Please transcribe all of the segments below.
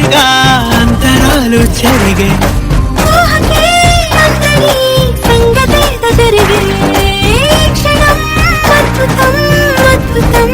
ఒక్కసారిగా అంతరాలు చెరిగే జరిగే క్షణం అద్భుతం అద్భుతం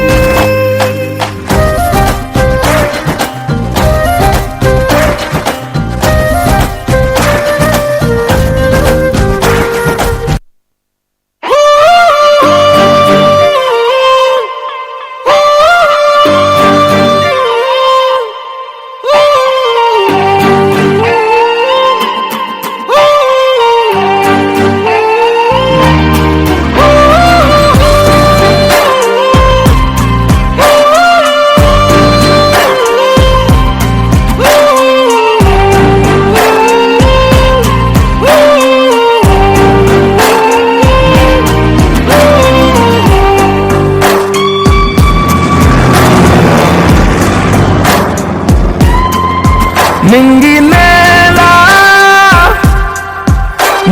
నింగి నేల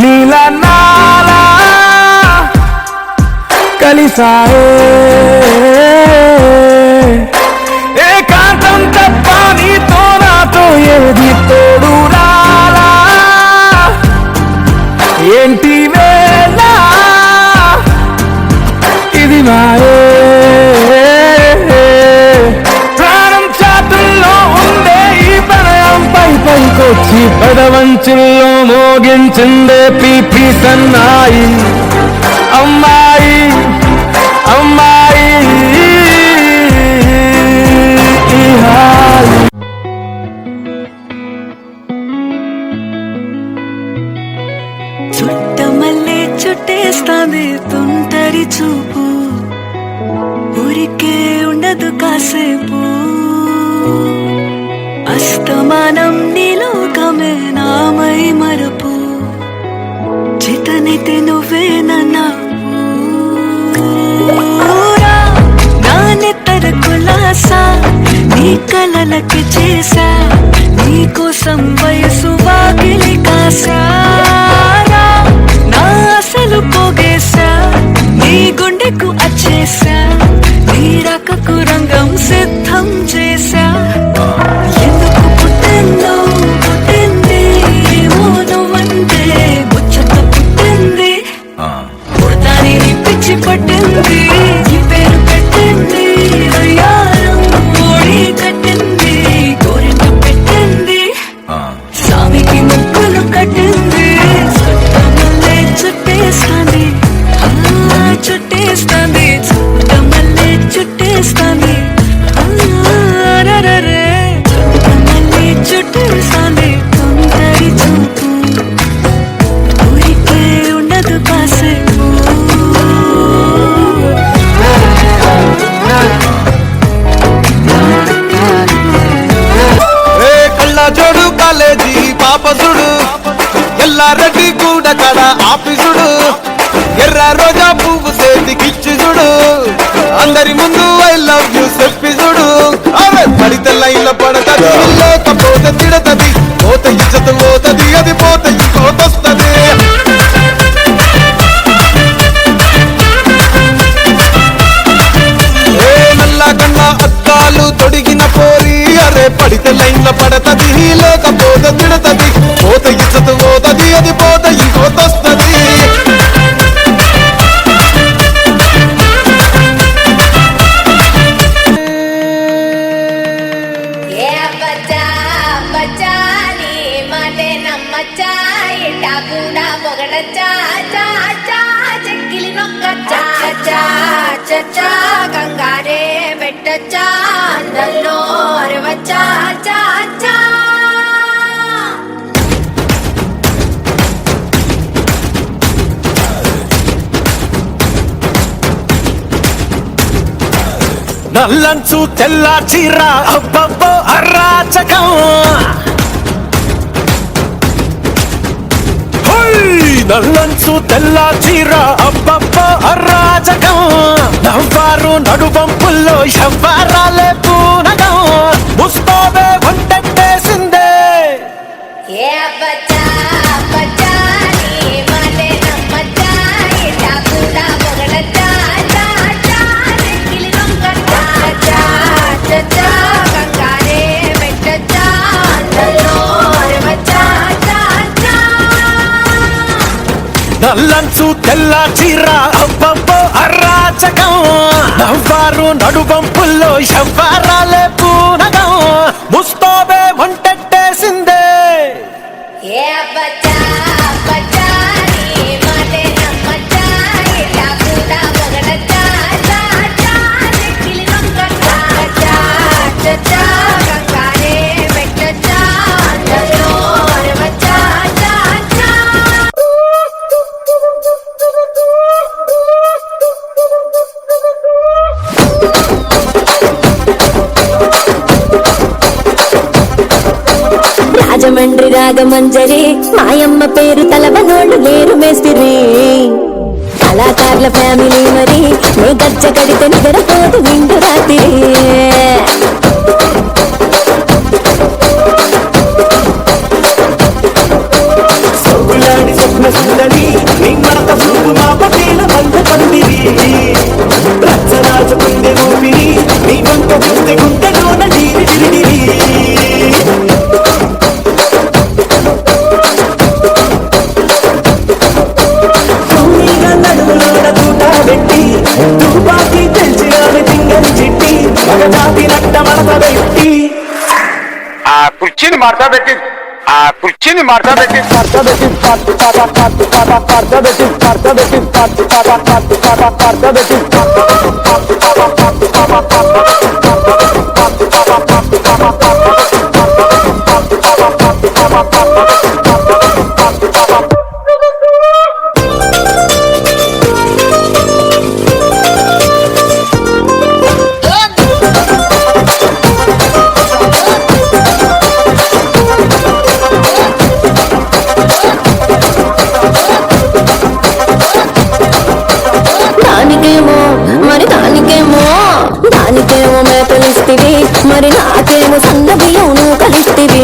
నీల నాల కలిసాయే ఏకాంతం తప్ప నీతో నాతో ఏది తోడు రాలా ఏంటి వేళ ఇది మాయే పైకొచ్చి పెదవంచుల్లో మోగించిందే పీపీ సన్నాయి అమ్మాయి అమ్మాయి చుట్టమల్లే చుట్టేస్తాంది తుంటరి చూపు ఊరికే ఉండదు కాసేపు అస్తమానం నీలోకమే నామై మరపు చితనైతే నువ్వే నన్నా నానెత్తర కులాసా నీ కలలకి చేసా నీ కోసం వయసు వాకిలి కాసారా నా అసలు పోగేసా నీ గుండెకు అచ్చేసా నీ రకకు రంగం సిద్ధం చేసా ఎందుకు పుట్టిందో పుట్టింది ఏమో నువ్వంటే ముచ్చట పుట్టింది పుడతాని పిచ్చి పట్టింది ఈ పేరు పెట్టింది వయ్యారం ఓడి కట్టింది గోరింట పెట్టింది స్వామికి ముక్కులు కట్టింది చుట్టమల్లే చుట్టేస్తాంది చుట్టేస్తాంది చుట్టమల్లే చుట్టేస్తాంది చుట్టమల్లే చుట్టేస్తాంది తొందరి చూపు ఊరికే ఉండదు కాసేపు జోడు కాలేజీ పాపసుడు ఎల్లారెడ్డి కూడా కడ ఆఫీసుడు ఎర్ర రోజా పువ్వు సేతికిచ్చి చూడు అందరి ముందు ఐ లవ్ యూ చెప్పి చూడు అరే పడితే లైన్లో పడతది లేకపోతే తిడతది పోత ఇచ్చత పోతది అది పోత ఇంకోతొస్తది నల్లగన్న అద్దాలు తొడిగిన పోరి అరే పడితే లైన్లో పడతది లేకపోతే తిడతది పోత ఇచ్చత పోతది అది పోత ఇంకోతొస్తది కంగారే పెట్టచ్చా అందల్లో అరవచ్చా చాచా నల్లంచు తెల్ల చీర అబ్బబ్బో అరాచకం నల్లంచు తెల్ల చీర అబ్బబ్బో అరాచకం నవ్వారు నడుబంపుల్లో ఎవ్వరాలే పూనగం ముస్తోవే వంటేసిందే నల్లంచు తెల్ల చీర అబ్బబ్బో అరాచకం, నవ్వారు నడుబంపుల్లో ఎవ్వారాలే పూనగం, ముస్తోబే వంటెట్టేసిందే. ఏ బచ్చా బచ్చా నీ మాటే నమ్మచ్చా, ఇలా కూడా పొగడచ్చా, చా చా నెక్కిలి నొక్కచ్చా, చా చా కంగారే పెట్టచ్చా, అందరూ అరవచ్చా, చా చా. రాజమండ్రి రాగమంజరి మాయమ్మ పేరు తలవనోళ్ళు లేరు మేస్తిరి, కళాకారుల ఫ్యామిలీ మరి నే గజ్జ కడితే నిద్రపోదు నిండు రాత్రి. సొగులాడి స్వప్న సుందరి నీ మాట చూపు మా పటేల బంధ పందిరి, రచ్చరాజుకుంది ఊపిరి నీ వంక చూస్తే గుండెలోన నీరి డిరిడిరి. నడుములోన తూట పెట్టి తుపాకి తెలిసిన సింగల్ చిట్టి మగజాతి నట్ట మడత పెట్టి ఆ కుర్చీని మార్తా పెట్టి దానికేమో మేకలిస్తివి, మరి నాకేమో సన్న బియ్యం నువ్వు కలిస్తివి.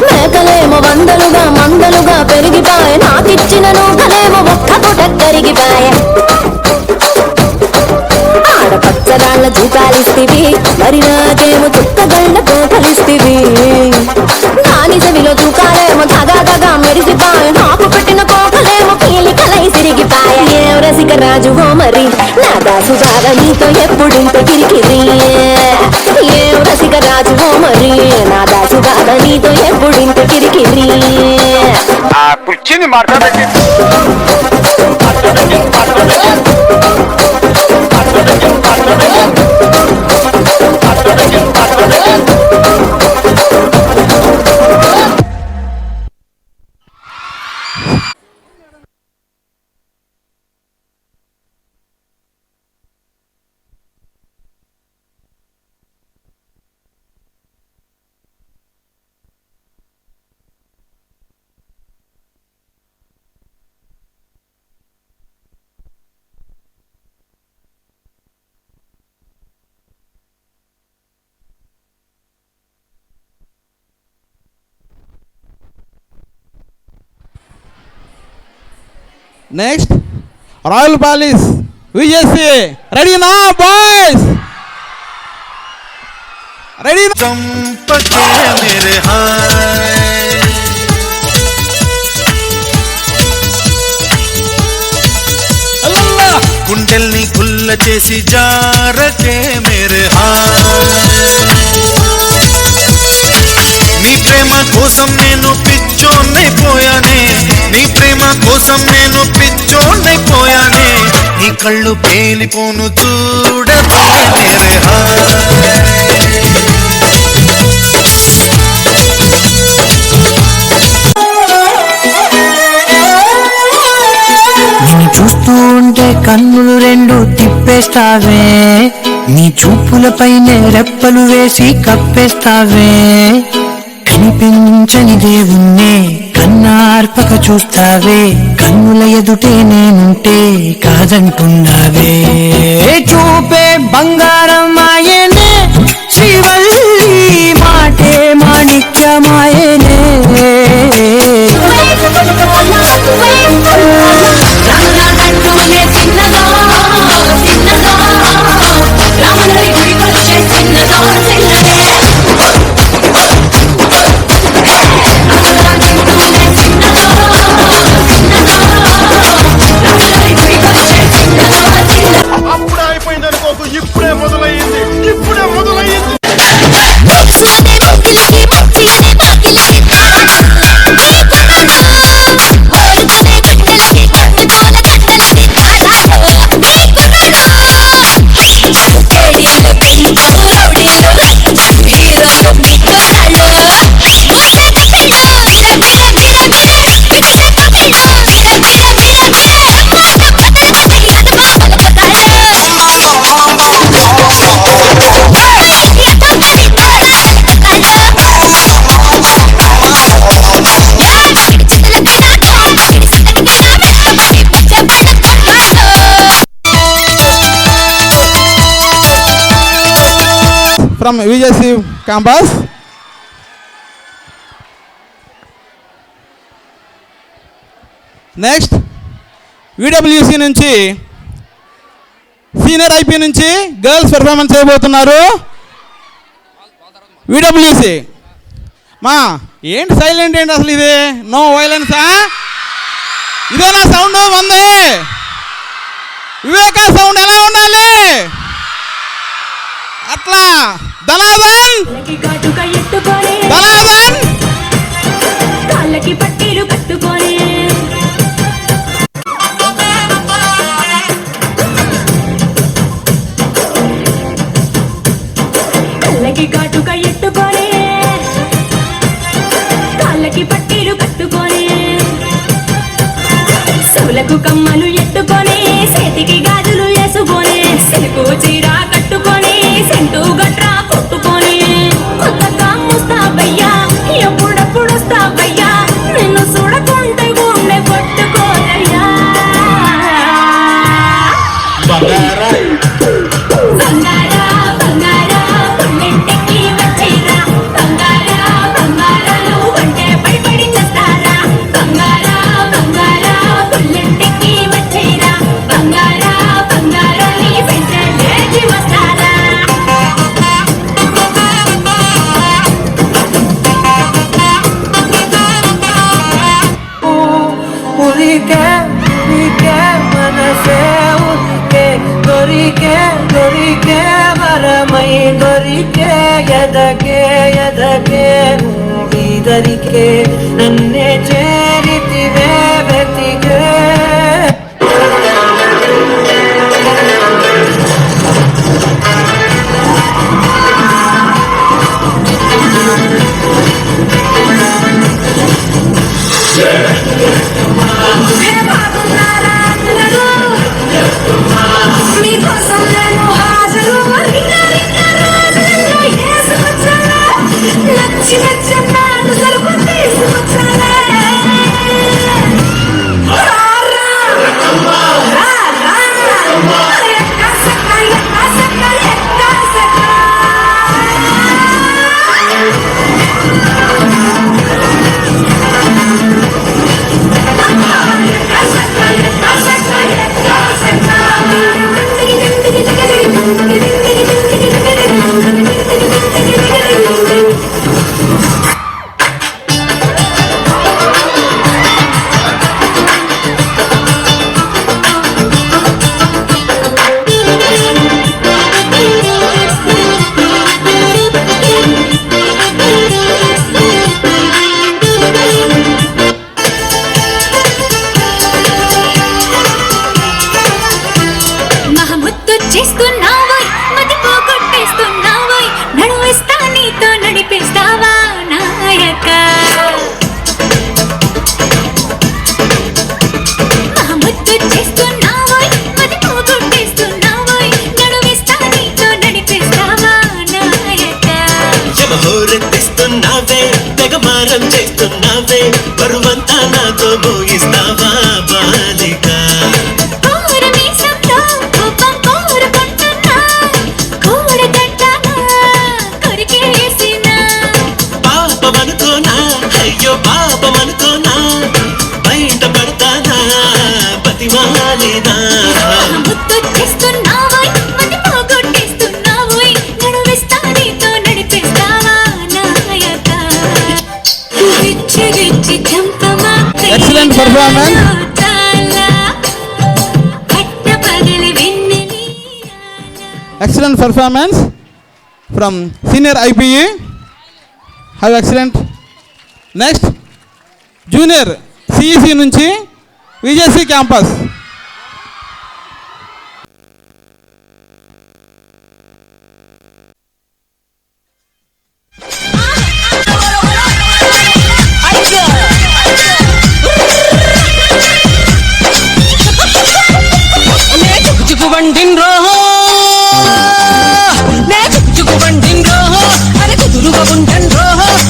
మేకలేమో వందలుగా మందలుగా పెరిగిపాయ, నాకిచ్చిన నూకలేమో ఒక్క పూట కరిగిపాయ. ఆడపచ్చగాళ్ళ జీతాలిస్తివి, మరి నాకేమో చుక్కగళ్ళ కోకలిస్తివి. దాని చెవిలో తూకాలేమో తగా మెరిసిపాయ, నాకు పెట్టిన కోకలేమో పీలికలై సిరిగిపాయ. ఏం రసిక రాజువో మరి నా దాసు బాగా నీతో ఎప్పుడింత కిరికిరి. ఏం రసిక రాజువో మరి నా దాసు బాగా నీతో ఎప్పుడింత కిరికిరి. ఆ కుర్చీని మార్తా పెట్టి నెక్స్ట్ రాయల్ పాలిస్ విజేసి. రెడీనా బాయ్స్? రెడీ? చంపకే మేరే హాయ్, గుండెల్ని గుల్ల చేసి జారకే మేరే హాయ్. నీ ప్రేమ కోసం నేను పిచ్చోన్నైపోయానే, నీ ప్రేమ కోసం నేను పిచ్చోన్నైపోయానే, నీ కళ్ళు పేలిపోను చూడకే మేరే హాయ్. నిన్ను చూస్తూ ఉంటే కన్నులు రెండు తిప్పేస్తావే, నీ చూపులపైనే రెప్పలు వేసి కప్పేస్తావే. కనిపించని దేవుణ్ణే కన్నార్పక చూస్తావే, కన్నుల ఎదుటే నేనుంటే కాదంటున్నావే. చూపే బంగారం మాయనే, శ్రీవల్లి మాటే మాణిక్యమాయనే. చిన్నదో ఫ్రమ్ విజేసి క్యాంపస్. నెక్స్ట్ విడబ్ల్యూసి నుంచి సీనియర్ ఐపీ నుంచి గర్ల్స్ పెర్ఫార్మెన్స్ చేయబోతున్నారు. విడబ్ల్యూసి మా ఏంటి సైలెంట్ ఏంటి అసలు? ఇది నో వైలెన్సా? ఇదేనా సౌండ్ మంది? వివేక సౌండ్ ఎలా ఉండాలి? అట్లా ధనార్దన్ ధనార్దన్ కాళ్ళకి పట్టీలు కట్టుకొని కళ్ళకి కాటుక ఎత్తుకొని కాళ్ళకి పట్టీలు కట్టుకొని చెవులకు కమ్మలు ఎత్తుకొని చేతికి గాజులు వేసుకొని సిలుకు చీర కట్టుకొని సెంటు గట్రా కొట్టుకొని కొత్తగా ముస్తాబయ్యా ఎప్పుడప్పుడు వస్తాబయ్యా నిన్ను చూడకుంటే గుండె పట్టుకోదయ్యా బంగారా బంగారా పుల్లింటికి వచ్చేరా బంగారా బంగారాలు అంటే పడిపడి చేస్తారా బంగారా బంగారా పుల్లింటికి వచ్చేరా బంగారా బంగారాన్ని వెంటే లేచి వస్తారా ఉరికే ఉరికే మనసే ఉరికే దొరికే దొరికే మరమై దొరికే ఎదకే ఎదకే ఇదరికే నన్నే చేరితివే వెతికే మీకోసం నేను హాజరు నచ్చి నచ్చన్నాను సరుకు తీసుకొచ్చాలే మహముద్దు చేస్తున్నావోయ్ మతి పోగొట్టేస్తున్నావోయ్ నడువేస్తా నీతో నడిపేస్తావా నాయక మహముద్దు చేస్తున్నావోయ్ మతి పోగొట్టేస్తున్నావోయ్ నడువేస్తా నీతో నడిపేస్తావా నాయక హోరెత్తిస్తున్నావే తెగమారం చేస్తున్నావే బరువంతా నాతో మోగిస్తావా బాలిక పాపమనుకోనా అయ్యో పాపమనుకోనా బయట పడతానా బతిమాలినా ముద్దు చేస్తున్నావోయ్ మతి పోగొట్టేస్తున్నావోయ్ నడువేస్తా నీతో నడిపేస్తావా నాయక రిచ్చి రిచ్చి చంపమా Excellent performance. Excellent performance from senior IPE. Have excellent. Next, junior CEC నుంచి విజేసి క్యాంపస్.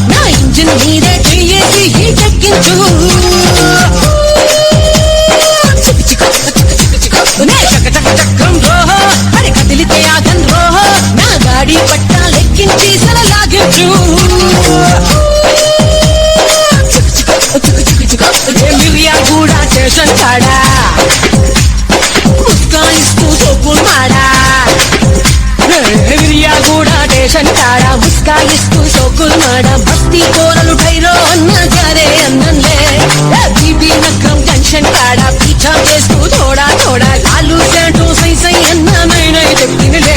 నా ఇంజిన్ మీదే చెయ్యేసి హీటెక్కించు చక్రం రోహో అది కదిలితే ఆగన్ రోహో నా గాడి పట్టాలెక్కించు ముగ్గురునాడ భక్తి కోరలు టైరో అన్న జారే అన్నంలే బీబీ నక్కం జంక్షన్ కాడ పీఛా చేస్తూ थोड़ा थोड़ा लालू सेठू सही सही అన్న మైనై చెప్తినలే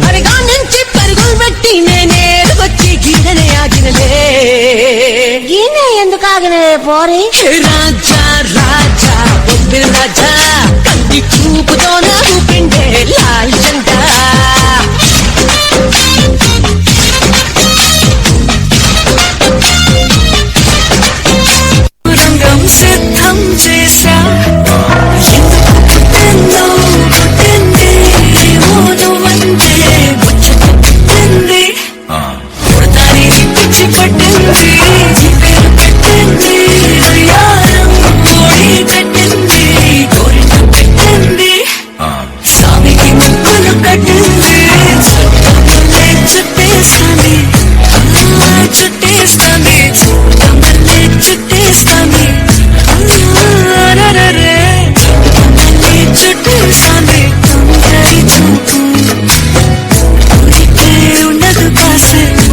అరగా నుంచి పరుగులు పెట్టి నేనే వచ్చి గీడనే ఆగినలే ఈయన ఎందుకు ఆగినవే పోరి రాజా రాజా బొబ్బిల రాజా కంటి చూపుతో నాకు పిండే లాల్ జండా రంగం సిద్ధం చేశా ఎందుకు పుట్టిందో పుట్టింది ఓనువంటే ముచ్చటింది పుడతాని పిచ్చి పట్టింది పేరు పెట్టింది అయ్యారం ఓడి కట్టింది కోరిక పెట్టింది స్వామికి ముక్కులు కట్టింది చుట్టమల్లే చుట్టేస్తాంది చుట్టేస్తాంది చుట్టమల్లే చుట్టేస్తాంది చుట్టమల్లే చుట్టేస్తాంది తొందరి చూపు ఊరికే ఉండదు కాసేపు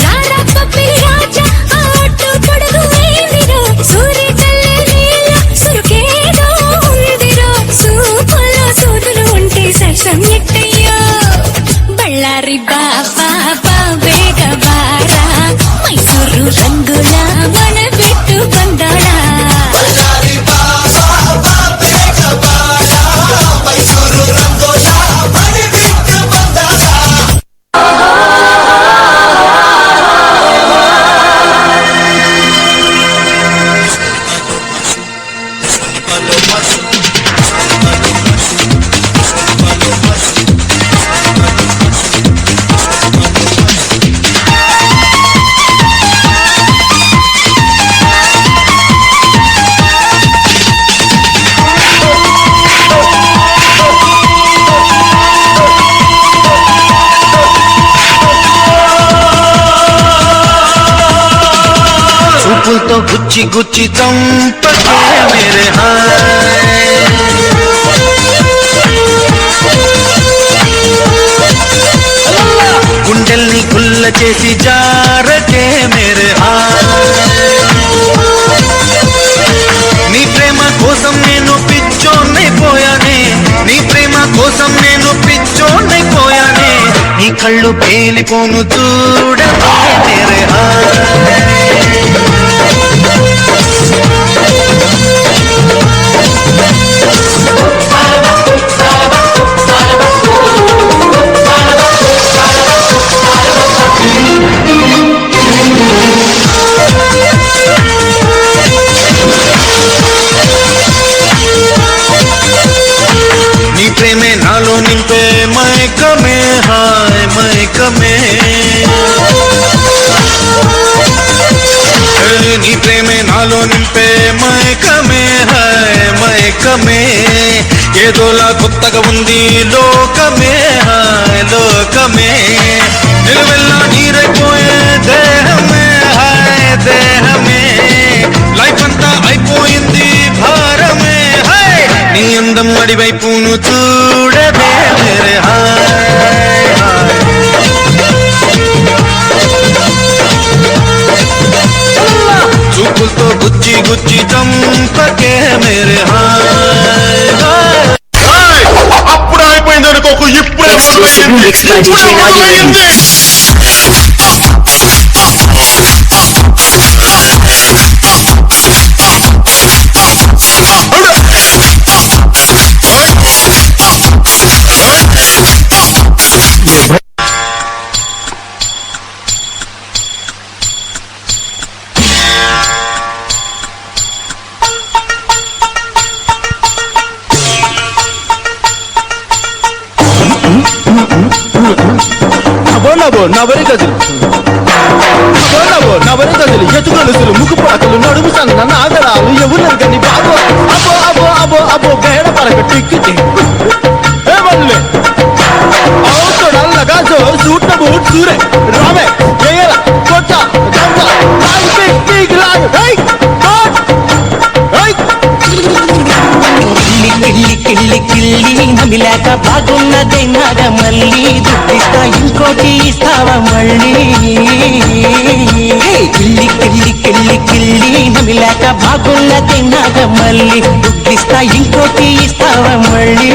రారా పప్పిరి రాజా ఆటు పొడుగు వేదిరో సూర్య చల్లే నీళ్ళ సురుకేదో ఉందిరో సూపులో సూదులు ఉంటే సశం ఎట్టయ్యో బళ్ళారి బాబా బాబేగ బారా మైసూరు రంగుల మన పెట్టు బందాడా చూపులతో గుచ్చి గుచ్చి చంపకే మేరే హాయ్ గుండెల్ని గుల్ల చేసి జారకే మేరే హాయ్ నీ ప్రేమ కోసం నేను పిచ్చోన్నైపోయానే నీ ప్రేమ కోసం నేను పిచ్చోన్నైపోయానే నీ కళ్ళు పేలిపోను చూడకే మేరే హాయ్ నీ ప్రేమే నాలో నింపే మైకమే హాయ్ మైకమే నీ ప్రేమే నాలో నింపే మైకమే హాయ్ మైకమే ఏదోలా కొత్తగా ఉంది లోకమే హాయ్ లోకమే నిలువెల్లా నీరైపోయే దేహమే హాయ్ దేహమే లైఫ్ అంతా అయిపోయింది భారమే హాయ్ నీ అందం అడివైపును చూడదే మేరే హాయ్ హాయ్ చూపులతో గుచ్చి గుచ్చి చంపకే మేరే హాయ్ హాయ్ అప్పుడు అయిపోయింది అనుకోకు ఇప్పుడే మొదలైంది నవరి గదులు నవరి గదులు ఎతుగలుసులు ముక్కు పడకలు నడుము సన్న నాగరాలు ఎవరు కానీ బాబో అబో అబో అబో అబో బేడ పడక టిక్కి ఏమల్లే అవుతోడల్లగా సూట్న బూట్ సూరే రామే చేయల కొట్ట గంట లాగి పీక్ లాగు రైట్ కిల్లి కిల్లి కిల్లి కిల్లి నమిలాక బాగున్నదే నాగ మళ్ళీ దుడ్డిస్తా ముద్దిస్తా ఇంకోటి ఇస్తావా మళ్ళీ కిల్లి కిల్లి కిల్లి కిల్లి నమిలాక బాగున్న తిన్నాక మళ్ళీ ముద్దిస్తా ఇంకోటి ఇస్తావా మళ్ళీ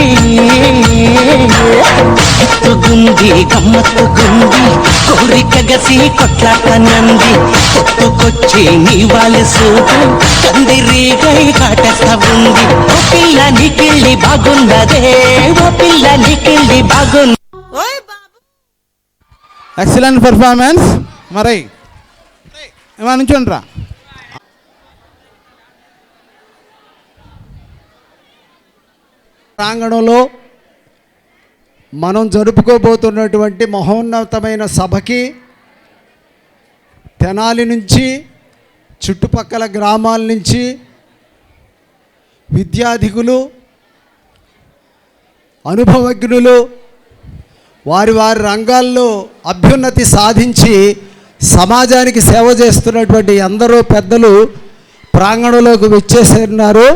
ఎత్తుగుంది గమ్మత్తుగుంది కోరిక గసి కొట్లాట నంది కొట్టుకొచ్చి నీ వాళ్ళ సూపు కందిరీగై కాటేస్తా ఉంది ఓ పిల్ల నీకిళ్ళి బాగున్నదే ఓ పిల్ల నీకిళ్ళి బాగుంది. Excellent performance. మరి ఏమన్నా నుంచోండిరా. ప్రాంగణంలో మనం జరుపుకోబోతున్నటువంటి మహోన్నతమైన సభకి తెనాలి నుంచి చుట్టుపక్కల గ్రామాల నుంచి విద్యాధికులు, అనుభవజ్ఞులు, వారి వారి రంగాల్లో అభ్యున్నతి సాధించి సమాజానికి సేవ చేస్తున్నటువంటి ఎందరో పెద్దలు ప్రాంగణంలోకి వచ్చేసేన్నారు.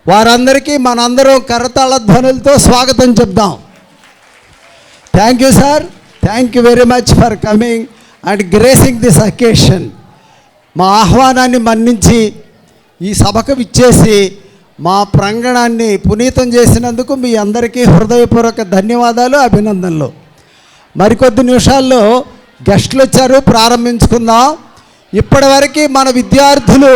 వారందరికీ మనందరం కరతాళ ధ్వనులతో స్వాగతం చెప్దాం. Thank you sir, thank you very much for coming and gracing this occasion. మా ఆహ్వానాన్ని మన్నించి ఈ సభకు విచ్చేసి మా ప్రాంగణాన్ని పునీతం చేసినందుకు మీ అందరికీ హృదయపూర్వక ధన్యవాదాలు, అభినందనలు. మరికొద్ది నిమిషాల్లో గెస్టులు వచ్చారు, ప్రారంభించుకుందాం. ఇప్పటివరకు మన విద్యార్థులు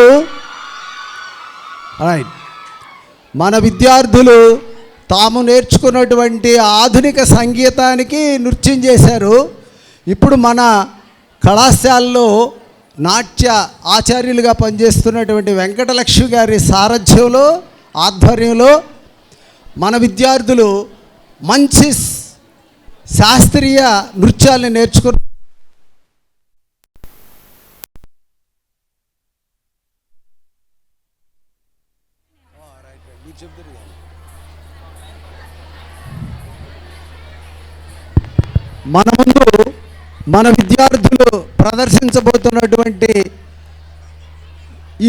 తాము నేర్చుకున్నటువంటి ఆధునిక సంగీతానికి నృత్యం చేశారు. ఇప్పుడు మన కళాశాలలో నాట్య ఆచార్యులుగా పనిచేస్తున్నటువంటి వెంకటలక్ష్మి గారి సారథ్యంలో, ఆధ్వర్యంలో మన విద్యార్థులు మంచి శాస్త్రీయ నృత్యాలను నేర్చుకున్న మన ముందు మన విద్యార్థులు ప్రదర్శించబోతున్నటువంటి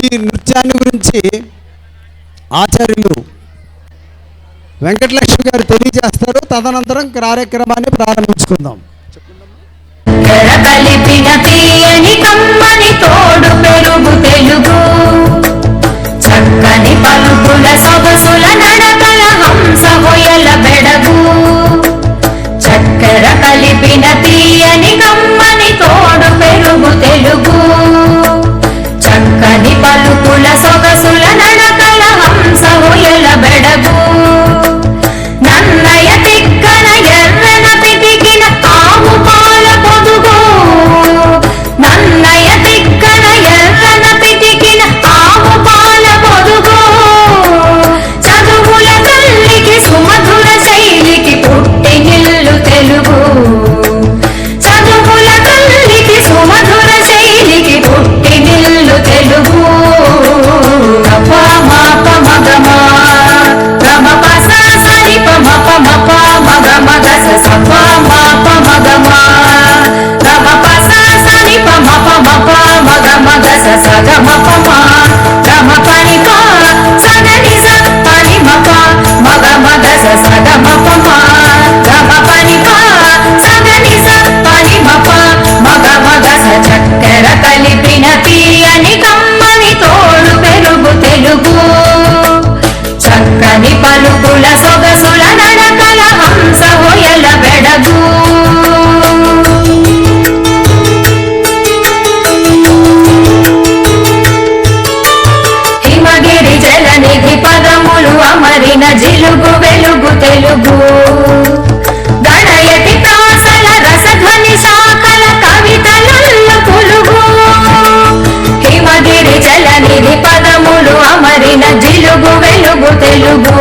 ఈ నృత్యాన్ని గురించి ఆచార్యులు వెంకటలక్ష్మి గారు తెలియజేస్తారు. తదనంతరం కార్యక్రమాన్ని ప్రారంభించుకుందాం. కలిపిన తీయని కమ్మని తోడు పెరుగు తెలుగు చక్కని పలుకుల సొగసుల నడకల హంస హొయల బెడగు చక్కెర కలిపిన తీయని కమ్మని తోడు పెరుగు తెలుగు చక్కని పలుకుల సొగసుల నడకల హంస హొయల బెడగు నన్నయ తిక్కన ఎర్రన పితికిన ఆవు పాల పొదుగు నన్నయ తిక్కన ఎర్రన పితికిన ఆవు పాల పొదుగు చదువుల తల్లికి సుమధుర శైలికి పుట్టి నిల్లు తెలుగు చదువుల తల్లికి సుమధుర శైలికి పుట్టి నిల్లు తెలుగు మాప మగమా రమ పస సరి పమ పమ ప మగ మగ స ప మాప మగమా రమ పస సరి పమ పమ ప మగ మగ స గ మ పమ రమ పని ప సగని స పని మ ప మగ మగ స గ మ పమ రమ పని ప సగని స పని మ ప మగ మగ స చక్కెర కలిపిన తీయని కమ్మని తోడు పెరుగు తెలుగు చక్కని పలుకుల సొగసుల నడకల హంస హొయల బెడగు హిమగిరి జలనిధి పదములు అమరిన జిలుగు వెలుగు తెలుగు గణయతి ప్రాసల రసధ్వని శాఖల కవితలల్లు పులుగు హిమగిరి జలనిధి పదములు అమరిన జిలుగు వెలుగు తెలుగు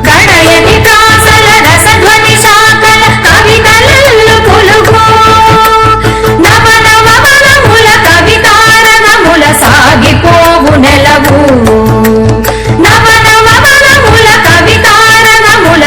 గణయతి ప్రాసల రసధ్వని శాఖల కవితలల్లు పులుగు నవ నవ వనముల కవితారణముల సాగిపోవు నెలవు నవ నవ వనముల కవితారణముల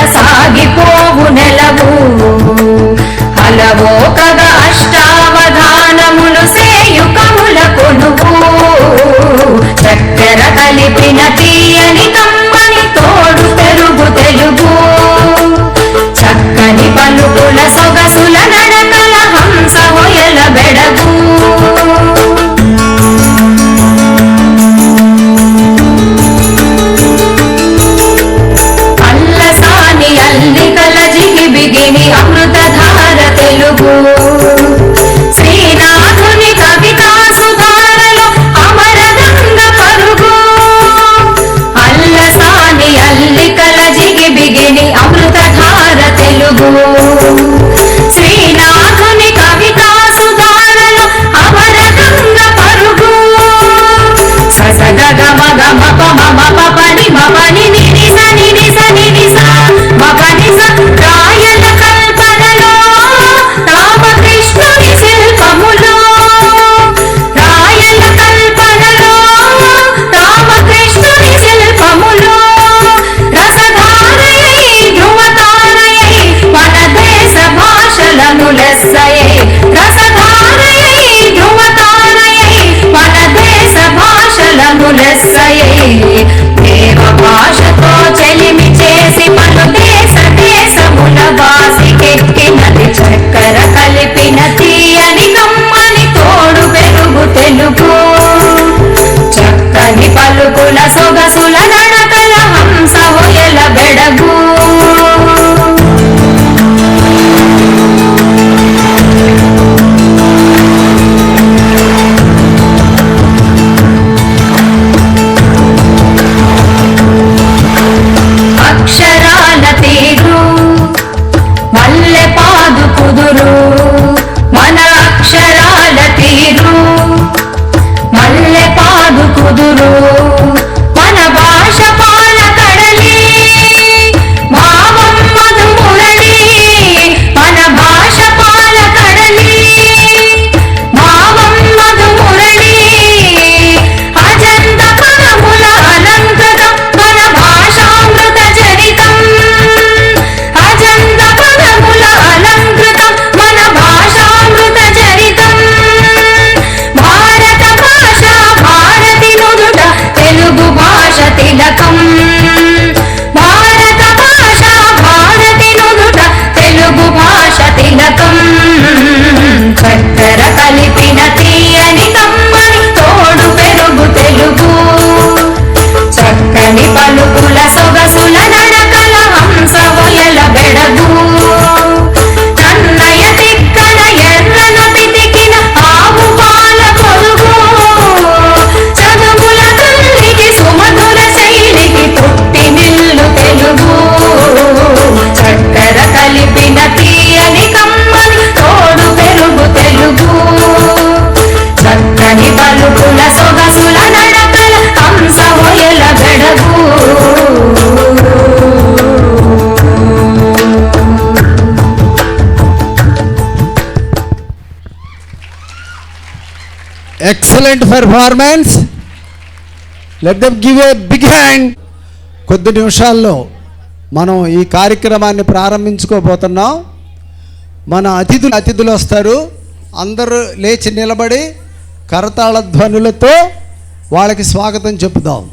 excellent performance. Let them give a big hand. కొద్ది నిమిషాల్లో మనం ఈ కార్యక్రమాన్ని ప్రారంభించుకోబోతున్నాం. మన అతిథులు వస్తారు. అందరూ లేచి నిలబడి కరతాళ ధ్వనులతో వాళ్ళకి స్వాగతం చెప్పుదాం.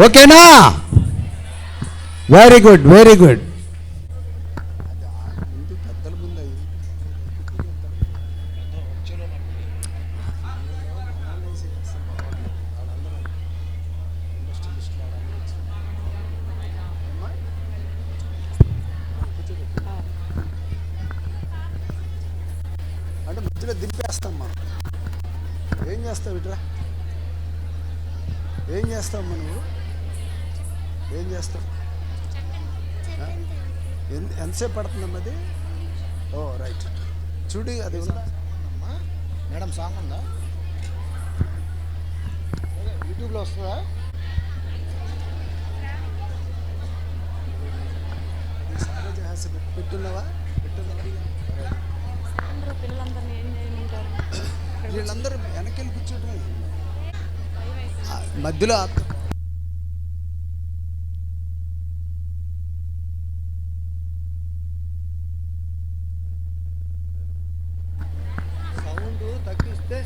ఓకేనా? Very good, very good. అంటే మధ్యలో దింపేస్తాం మనం. ఏం చేస్తావు ఇట్రా? ఏం చేస్తావు నువ్వు? ఏం చేస్తావు? ఎంతసేపు పడుతుందమ్మా అది? ఓ రైట్. చూడు అది ఉందా మేడం? సాంగ్ ఉందా? యూట్యూబ్లో వస్తుందా? పెట్టున్నావా? వీళ్ళందరూ వెనకెళ్ళి కూర్చోటమే మధ్యలో. సౌండ్ తగ్గిస్తే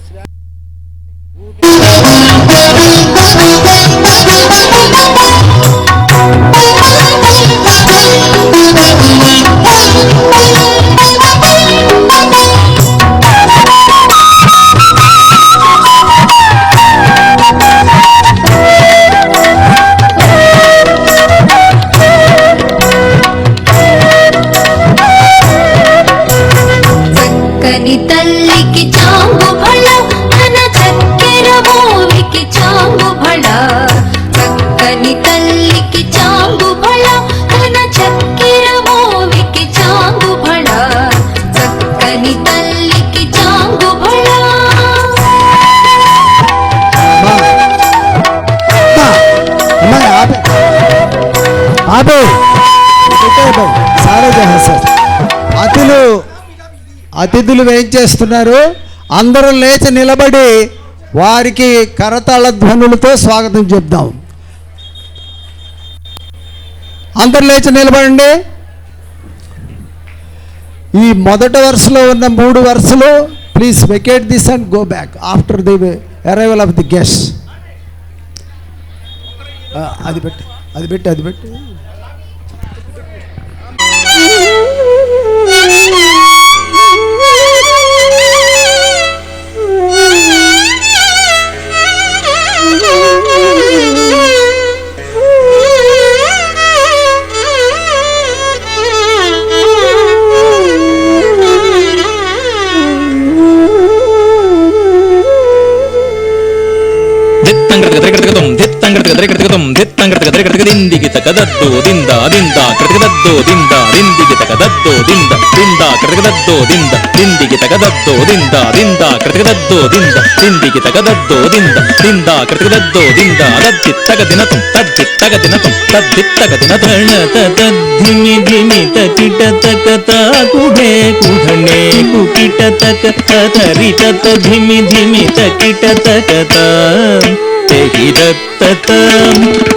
తల్లికి చాంగు భళ మన చక్కెర మోవికి చాంగు భళ. చక్కని తల్లికి చాంగు భళ మన చక్కెర మోవికి చాంగు భళ. చక్కని తల్లికి చాంగు భళ. అతిథులు ఏం చేస్తున్నారు? అందరూ లేచి నిలబడి వారికి కరతాళ ధ్వనులతో స్వాగతం చెప్దాం. అందరు లేచి నిలబడండి. ఈ మొదటి వరుసలో ఉన్న 3 వరుసలు please vacate this and go back after the arrival of the guest. అది పెట్టి దిందికి తకదద్దో దింద దింద కృతకదద్దో దింద దిందికి తకదద్దో దింద దింద కృతకదద్దో దింద దిందికి తకదద్దో దింద దింద కృతకదద్దో దింద దిందికి తకదద్దో దింద దింద కృతకదద్దో దింద తద్దిత్తక దినతం తద్దిత్తక దినతం తద్దిత్తక దినతం తద్ధిమి ధిమి తకిట తకత కుడే కుఢనే కుకిట తక తరిత ధిమి ధిమి తకిట తకత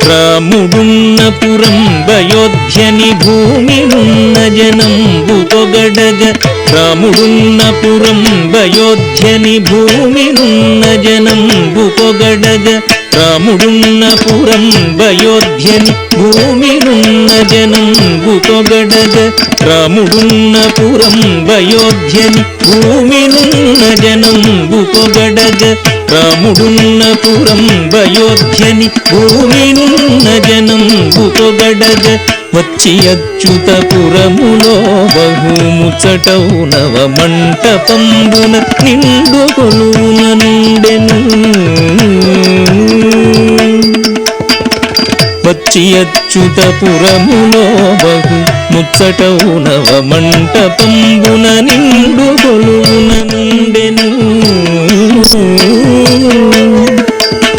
రాముడున్న పురం అయోధ్యని భూమినున్న జనంబు పొగడగ. రాముడున్న పురం అయోధ్యని భూమినున్న జనంబు పొగడగ. రాముడున్న పురం అయోధ్యని భూమినున్న జనంబు పొగడగ. రాముడున్న పురం అయోధ్యని భూమినున్న జనంబు పొగడగ. రాముడున్న పురం అయోధ్యని భూమినున్న జనంబు పొగడగ. వచ్చి అచ్యుతపురములో బహుముచ్చటౌ నవ మంటపంబున నిండు కొలువున నుండెను. వచ్చి అచ్యుతపురములో బహు ముచ్చటౌ నవ మంటపంబున నిండు కొలువున నుండెను.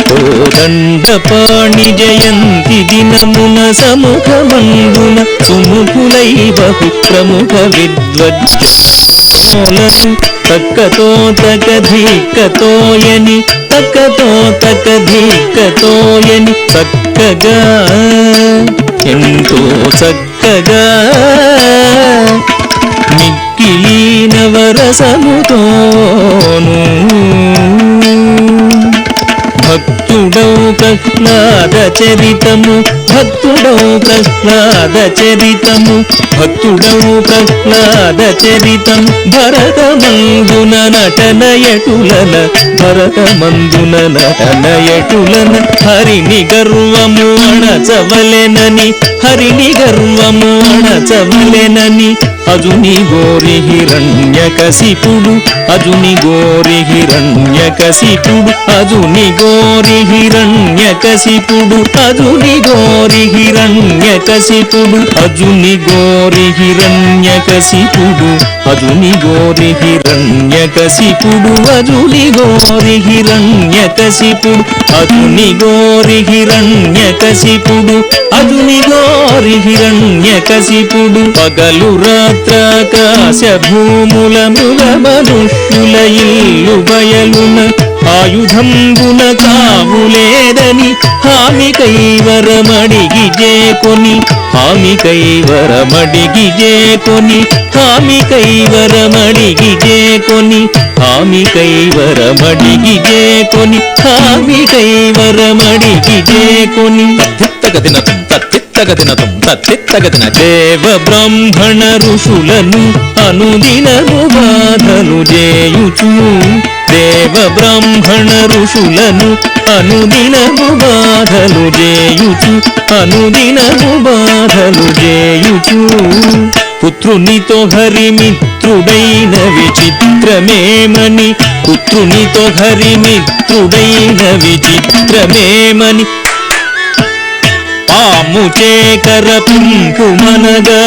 కోదండపాణి జయంతి దినమున సముఖమందున సుముఖులై బహు ప్రముఖ విద్వజ్జ తక్కతో తకధీక్కతోయని తక్కతో తకధీక్కతోయని చక్కగా ఎంతో చక్కగా మిక్కిలి నవరసముతోను భక్తుడౌ ప్రహ్లాద చరితము భక్తుడౌ ప్రహ్లాద చరితము భక్తుడౌ ప్రహ్లాద చరితం భరతమందున నటనయటులన భరతమందున నటనయటులన హరిని గర్వము అణచవలెనని హరిని గర్వము అణచవలెనని అజుని గోరి హిరణ్యకశిపుడు అజుని గోరి హిరణ్యకశిపుడు అజుని గోరి హిరణ్యకశిపుడు అజుని గోరి హిరణ్యకశిపుడు అజుని గోరి హిరణ్యకశిపుడు అజుని గోరి హిరణ్యకశిపుడు అజుని గోరి హిరణ్యకశిపుడు అజుని గోరి హిరణ్యకశిపుడు అజుని గోరి హిరణ్యకశిపుడు పగలు రాత్రాకాశ భూముల మృగ మనుష్యుల ఇల్లు బయలున ఆయుధంబున కావులేదని హామి కైవరమడిగి జేకొని హామి కైవరమడిగి జేకొని హామి కైవరమడిగి జేకొని హామి కైవరమడిగి జేకొని హామి కైవరమడిగి జేకొని తత్తిత్తగదినతం తత్తిత్తగదినతం తత్తిత్తగదిన దేవ బ్రాహ్మణ ఋషులను అనుదినము బాధలు చేయుచు దేవ బ్రాహ్మణ ఋషులను అనుదినము బాధలు చేయుచు అనుదినము బాధలు చేయుచు పుత్రునితో హరిమిత్రుడైన విచిత్రమేమని పుత్రునితో హరిమిత్రుడైన విచిత్రమేమని పాము చేకర పింకుమనగా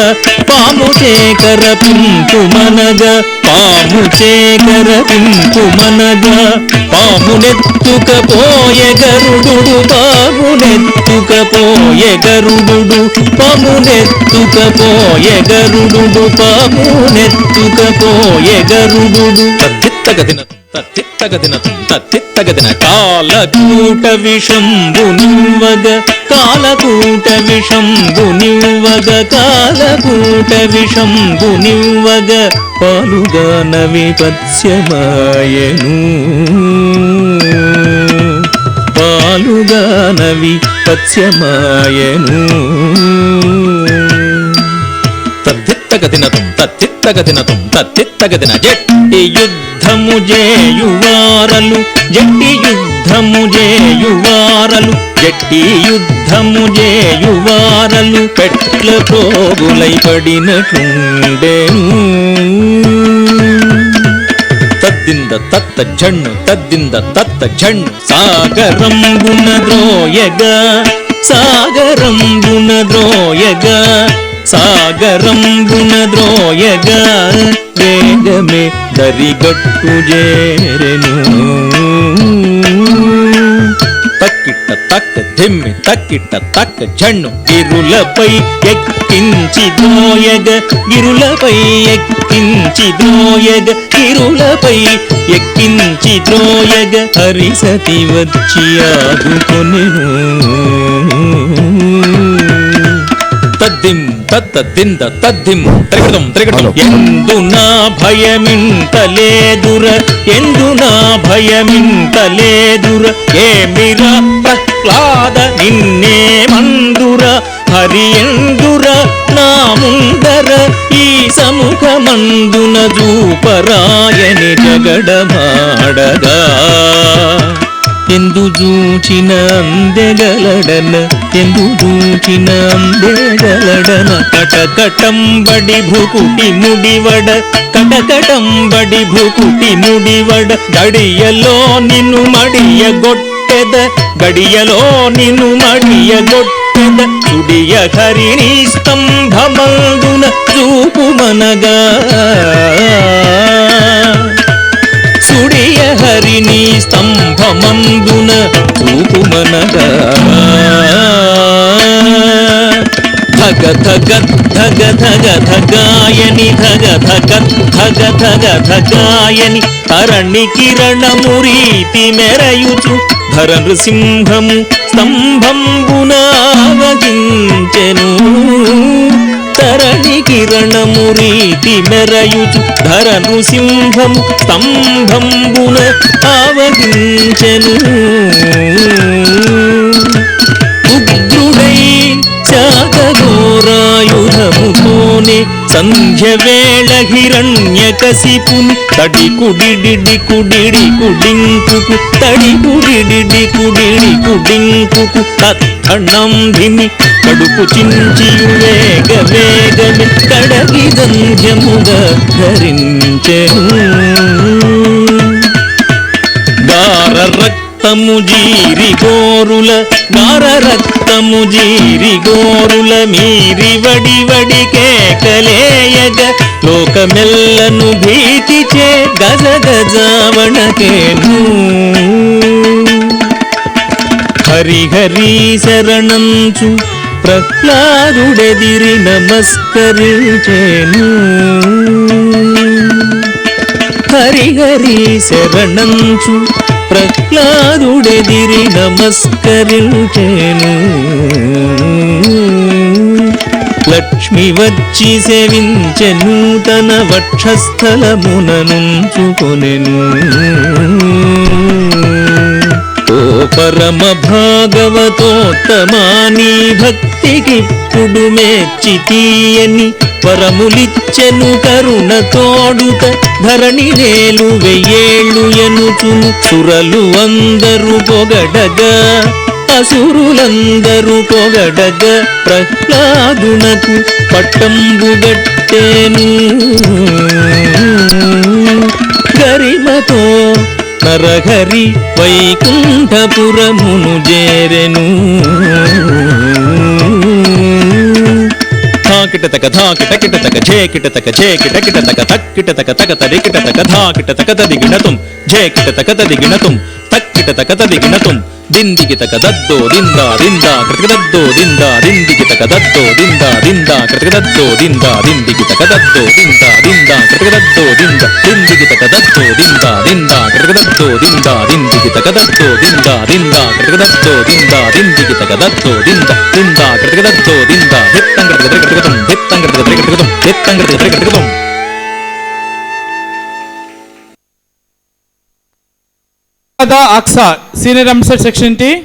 పాము చేకర పింకుమనగా పాము చేకర పింకుమనగా పామునెత్తుకపోయే గరుడు పామునెత్తుకపోయే గరుడు పామునెత్తుకపోయే గరుడు పామునెత్తుకపోయే గరుడు తత్తిత్తగదిన తత్తిత్తగదిన తత్తిత్తగదిన కాలకూట విషంబునివ్వగ కాలకూట విషంబునివ్వగ కాలకూట విషంబునివ్వగ పాలుగాన విపత్స్యమాయను పాలుగాన విపత్స్యమాయను తద్దిత్తగదినతం తత్తిత్తగదినతం తత్తిత్తగదిన జట్టి యుద్ధము జేయువారలు జట్టి యుద్ధము జేయువారలు జట్టి యుద్ధము జేయువారలు పెట్ల ప్రోగులై పడినట్లుండెను తద్దింద తత్త జణ్ణు తద్దింద తత్త జణ్ణు సాగరంబున ద్రోయగా సాగరంబున ద్రోయగా సాగరంబున ద్రోయగా వేగమే దరిగట్టు జేరెను తక్కిట్ట తక్క దిమ్మి తక్కిట్ట తక్క జణ్ణు గిరులపై ఎక్కించి ద్రోయగ గిరులపై ఎక్కించి ద్రోయగ గిరులపై ఎక్కించి ద్రోయగ హరిసతి వచ్చి ఆదుకొనెను తద్దిం తత్తద్దింద తద్దిం త్రికటం త్రికటం ఎందు నా భయమింతలేదుర ఎందు నా భయమింతలేదుర ఏమిరా ప్రహ్లాద నిన్నే మందుర హరి ఎందుర నా ముందర ఈ సముఖమందున జూపరాయని జగడమాడగా ఎందు జూచిన అందెగలడన ఎందు జూచిన అందెగలడన కటకటంబడి భుకుటి ముడివడ కటకటంబడి భుకుటి ముడివడ గడియలో నిన్ను మడియగొట్టెద గడియలో నిన్ను మడియగొట్టెద సుడియ హరిని స్తంభమందున చూపుమనగా సుడియ హరిని స్తంభమందున చూపుమనగా ధగ ధగ ధగ ధగ ధగాయని ధగ ధగ ధగ ధగ ధగాయని తరణి కిరణము రీతి మెరయుచు ధర నృసింహము స్తంభంబునావగించెను తరణి కిరణము రీతి మెరయుచు ధర నృసింహము స్తంభంబున ఆవగించెను ఉగ్రుడై శాఖఘోరాయుధముతోనే సంధ్య వేళ హిరణ్యకశిపుని తడి కుడిడి కుడిడి కుడింకుకు తడి కుడిడి కుడిడి కుడింకుకు తత్తణంధిని కడుపు చించియు వేగ వేగమే కడగి దంధ్యముగా ధరించెను గార రక్తము జీరి గోరుల గార రక్తము జీరి గోరుల మీరి వడి వడి కేకలేయగ లోకమెల్లను భీతిచే గజ గజావణకేను హరిహరి శరణంచు ప్రహ్లాదుడెదిరి నమస్కరించెను హరిహరి శరణంచు ప్రహ్లాదుడెదిరి నమస్కరించెను లక్ష్మి వచ్చి సేవించెను తన వక్షస్థలముననుంచుకొనెను ఓ పరమ భాగవతోత్తమాని భక్తికిప్పుడు మెచ్చితీయని వరములిచ్చెను కరుణ తోడుత ధరణి రేలు వెయ్యేళ్ళు ఎనుచును సురలు అందరూ పొగడగా అసురులందరూ పొగడగా ప్రహ్లాదునకు పట్టంబుగట్టేను గరిమతో నరహరి వైకుంఠపురమును చేరెను ధాకిటతక ధాకిటకిటతక ఝేకిటతక ఝేకిటకిటతక తక్కిటతక తక తరికిటతక ధాకిటతక తదిగిణతుం ఝేకిటతక తదిగిణతుం తక్కిటతక తదిగిణతుం దిందిగితక దద్దో దిందా దిందా కృతికదద్దో దిందా దిందిగితక దద్దో దిందా దిందా కృతికదద్దో దిందా దిందిగితక దద్దో దిందా దిందా కృతికదద్దో దిందా దిందిగితక దద్దో దిందా దిందా కృతికదద్దో దిందా దిందిగితక దద్దో దిందా దిందా కృతికదద్దో దిందా దిందిగితక దద్దో దిందా దిందా కృతికదద్దో దిందా దిత్తంగృతికృతికృతం దిత్తంగృతికృతికృతం దిత్తంగృతికృతికృతం Aksa, Senior Ramsar Section T.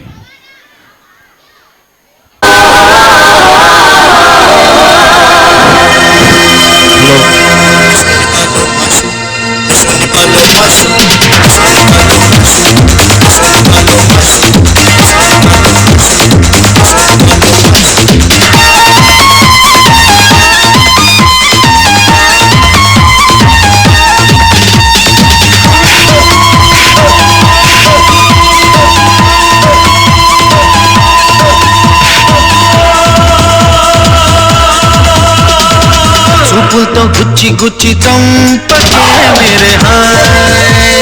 చూపులతో గుచ్చి గుచ్చి చంపకే మేరే హాయ్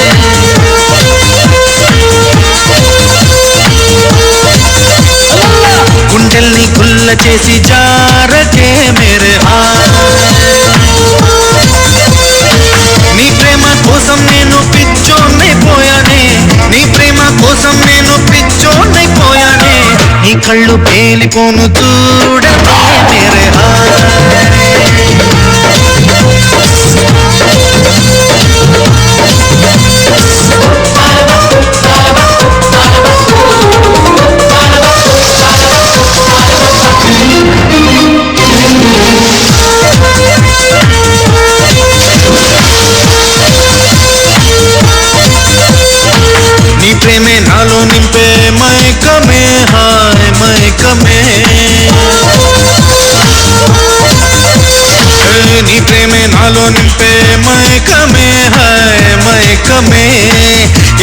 గుండెల్ని గుల్ల చేసి జారకే మేరే హాయ్ నీ ప్రేమ కోసం నేను పిచ్చోన్నైపోయానే నీ ప్రేమ కోసం నేను పిచ్చోన్నైపోయానే నీ కళ్ళు పేలిపోను చూడకే మేరే హాయ్ నీ ప్రేమే నాలో నింపే మైకమే హాయ్ మైకమే నీ ప్రేమే నాలో నింపే మైకమే హాయ్ మైకమే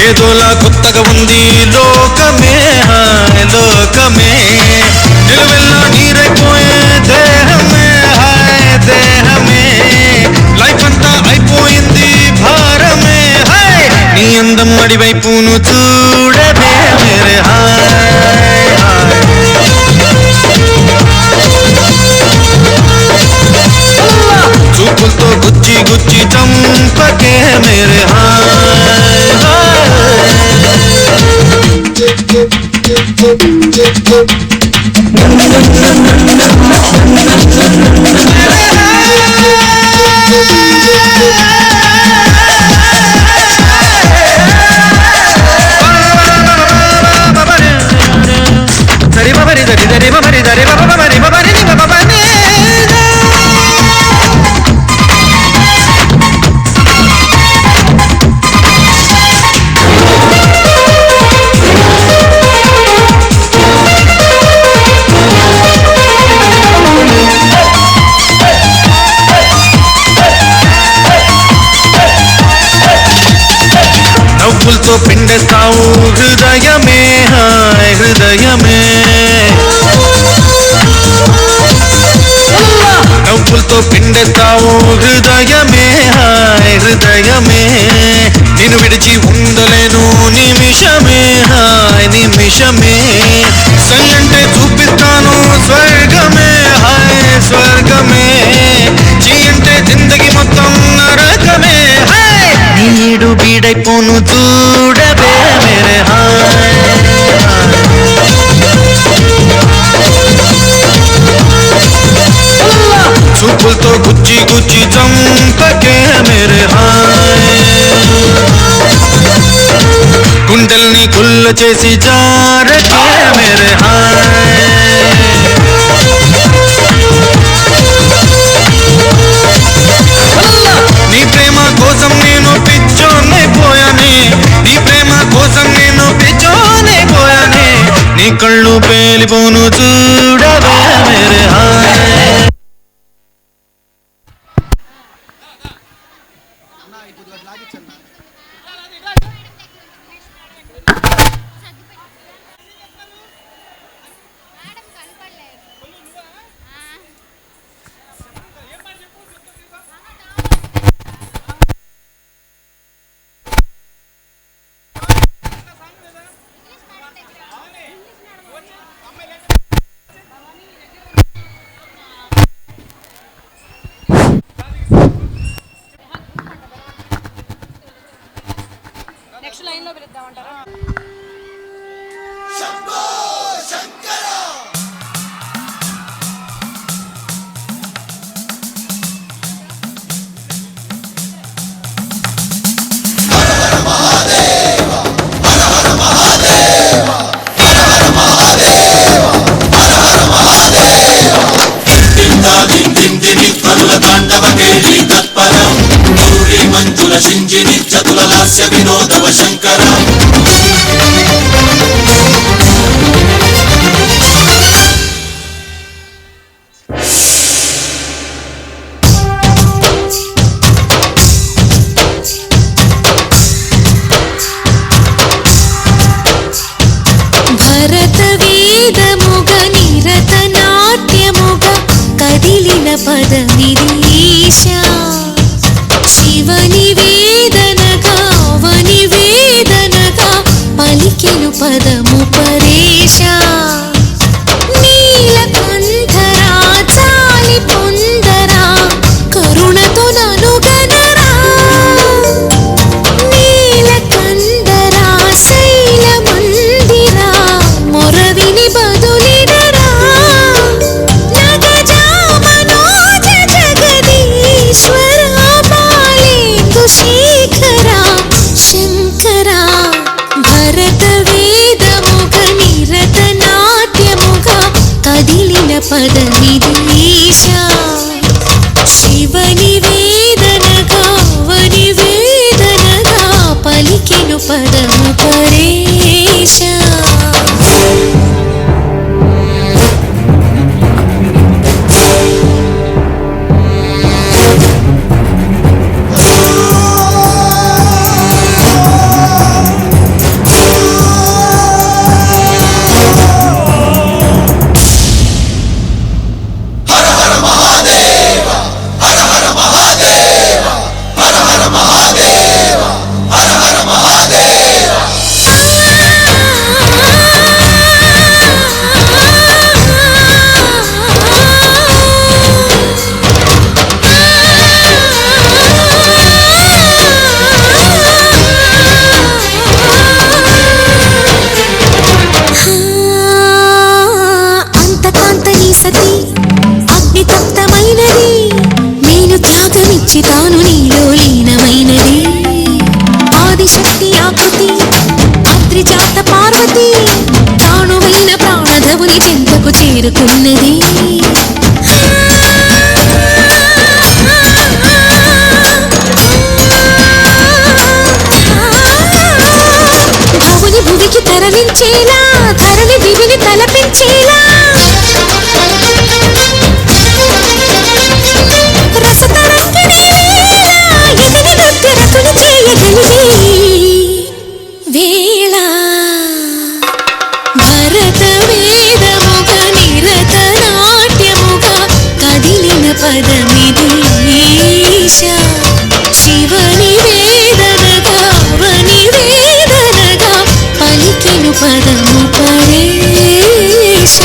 ఏదోలా కొత్తగా ఉంది లోకమే హాయ్ లోకమే నిలువెల్లా నీరైపోయే దేహమే హాయ్ దేహమే లైఫ్ అంతా అయిపోయింది భారమే హాయ్ నీ అందం అడివైపును చూడదే మేరే హాయ్ హాయ్ గుచ్చి చంపకే మేరే హాయ్ నవ్వులతో పిండేస్తావు హృదయమే హాయ్ హృదయమే నవ్వులతో పిండేస్తావు హృదయమే హాయ్ హృదయమే నిన్ను విడిచి ఉండలేను నిమిషమే హాయ్ నిమిషమే సై అంటే చూపిస్తాను స్వర్గమే హాయ్ స్వర్గమే చీ అంటే జిందగీ మొత్తం నరకమే హాయ్ నీడు బీడైపోను చూడవే మేరే హాయ్ చూపులతో గుచ్చి గుచ్చి చంపకే మేరే హాయ్ గుండెల్ని గుల్ల చేసి జారకే మేరే హాయ్ నీ ప్రేమ కోసం నేను పిచ్చోనైపోయానే నీ ప్రేమ కోసం నేను పిచ్చోనైపోయానే నీ కళ్ళు పేలిపోను చూడవే మేరే హాయ్ వినోదవ శంకర భరత వేదముగ నిరత నాట్యముగ కదిలిన పదమిరీశా శివని వేదనగా అవని వేదనగా పలికెను పదము పరేశా నీలకంఠరా చాలి పొందరా కరుణతో ననుగనరా నీలకంఠరా శైల మందిరా మొరవిని బదులినరా నగజా మనోజ జగదీశ్వరా బాలేందు శేఖరా శంకరా భరత వేదముగ నిరత నాట్యముగ కదిలిన పదమిరీశా శివని వేదనగా అవని వేదనగా పలికెను పదము పరేశా వ్యాకృతి అద్రిజాత పార్వతి ప్రాణువైన ప్రాణధవుని చెంతకు చేరుకున్నది భవుని భువికి తరలించేలా ధరణి దివిని తలపించేలా వేళ భరత వేదముగ నిరత నాట్యముగా కదిలిన పదమిది శివని వేదనగా వని వేదనగా పలికిను పదము పరేశ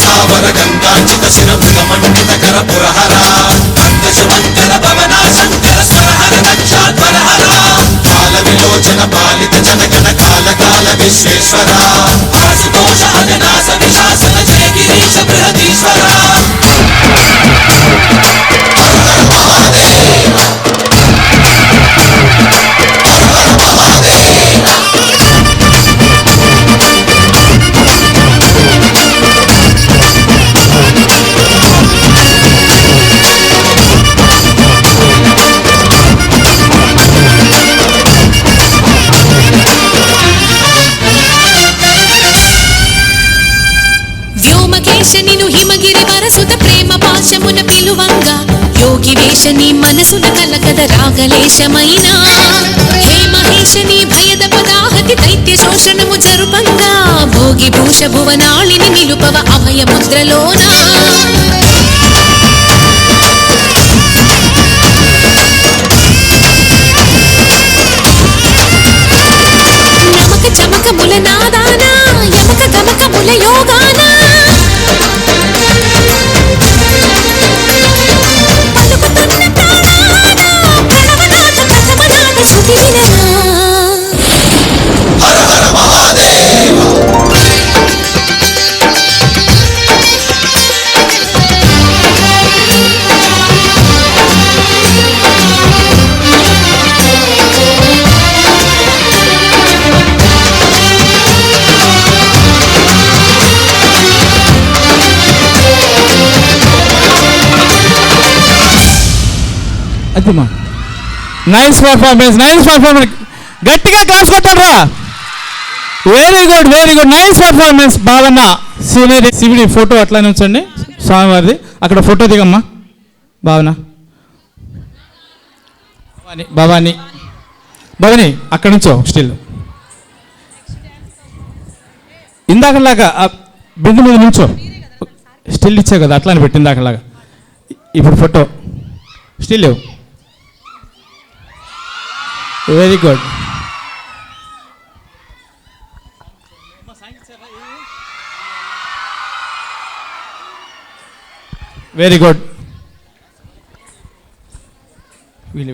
సావర గంగాంచిత శిరమృగమండిత కర పురహర పంకజ మంగళ భవన శంకర స్వరహర దక్షాధ్వరహర కాల విలోచన పాలిత జనగణ కాల కాల విశ్వేశ్వర ఆశుతోష అజనాశ విశాసన జయ గిరీశ బృహదీశ్వర నిను హిమగిరి వరసుత ప్రేమ పాశమున పిలువంగా యోగి వేషని మనసున కలకద రాగలేశమైన హే మహేశని భయద పదాహతి దైత్య శోషణము జరుపంగా భోగి భూష భువనాళిని నిలుపవ అభయ ముద్రలోనా నమక చమకముల నాదానా యమక గమకముల యోగానా హర హర మహాదేవ అదిమా నైస్ పర్ఫార్మెన్స్ గట్టిగా క్లాస్ కొట్టారా వెరీ గుడ్ నైస్ పర్ఫార్మెన్స్ భావన సీనియర్ శివుడి ఫోటో అట్లానే ఉంచండి స్వామివారిది అక్కడ ఫోటో దిగమ్మా భావన భవాని అక్కడ నుంచో స్టిల్ ఇందాకలాగా బిందు మీద నుంచో స్టిల్ ఇచ్చావు కదా అట్లానే పెట్టి ఇందాకలాగా ఇప్పుడు ఫోటో స్టిల్ లేవు వెరీ గుడ్ వెరీ గుడ్ వీళ్ళు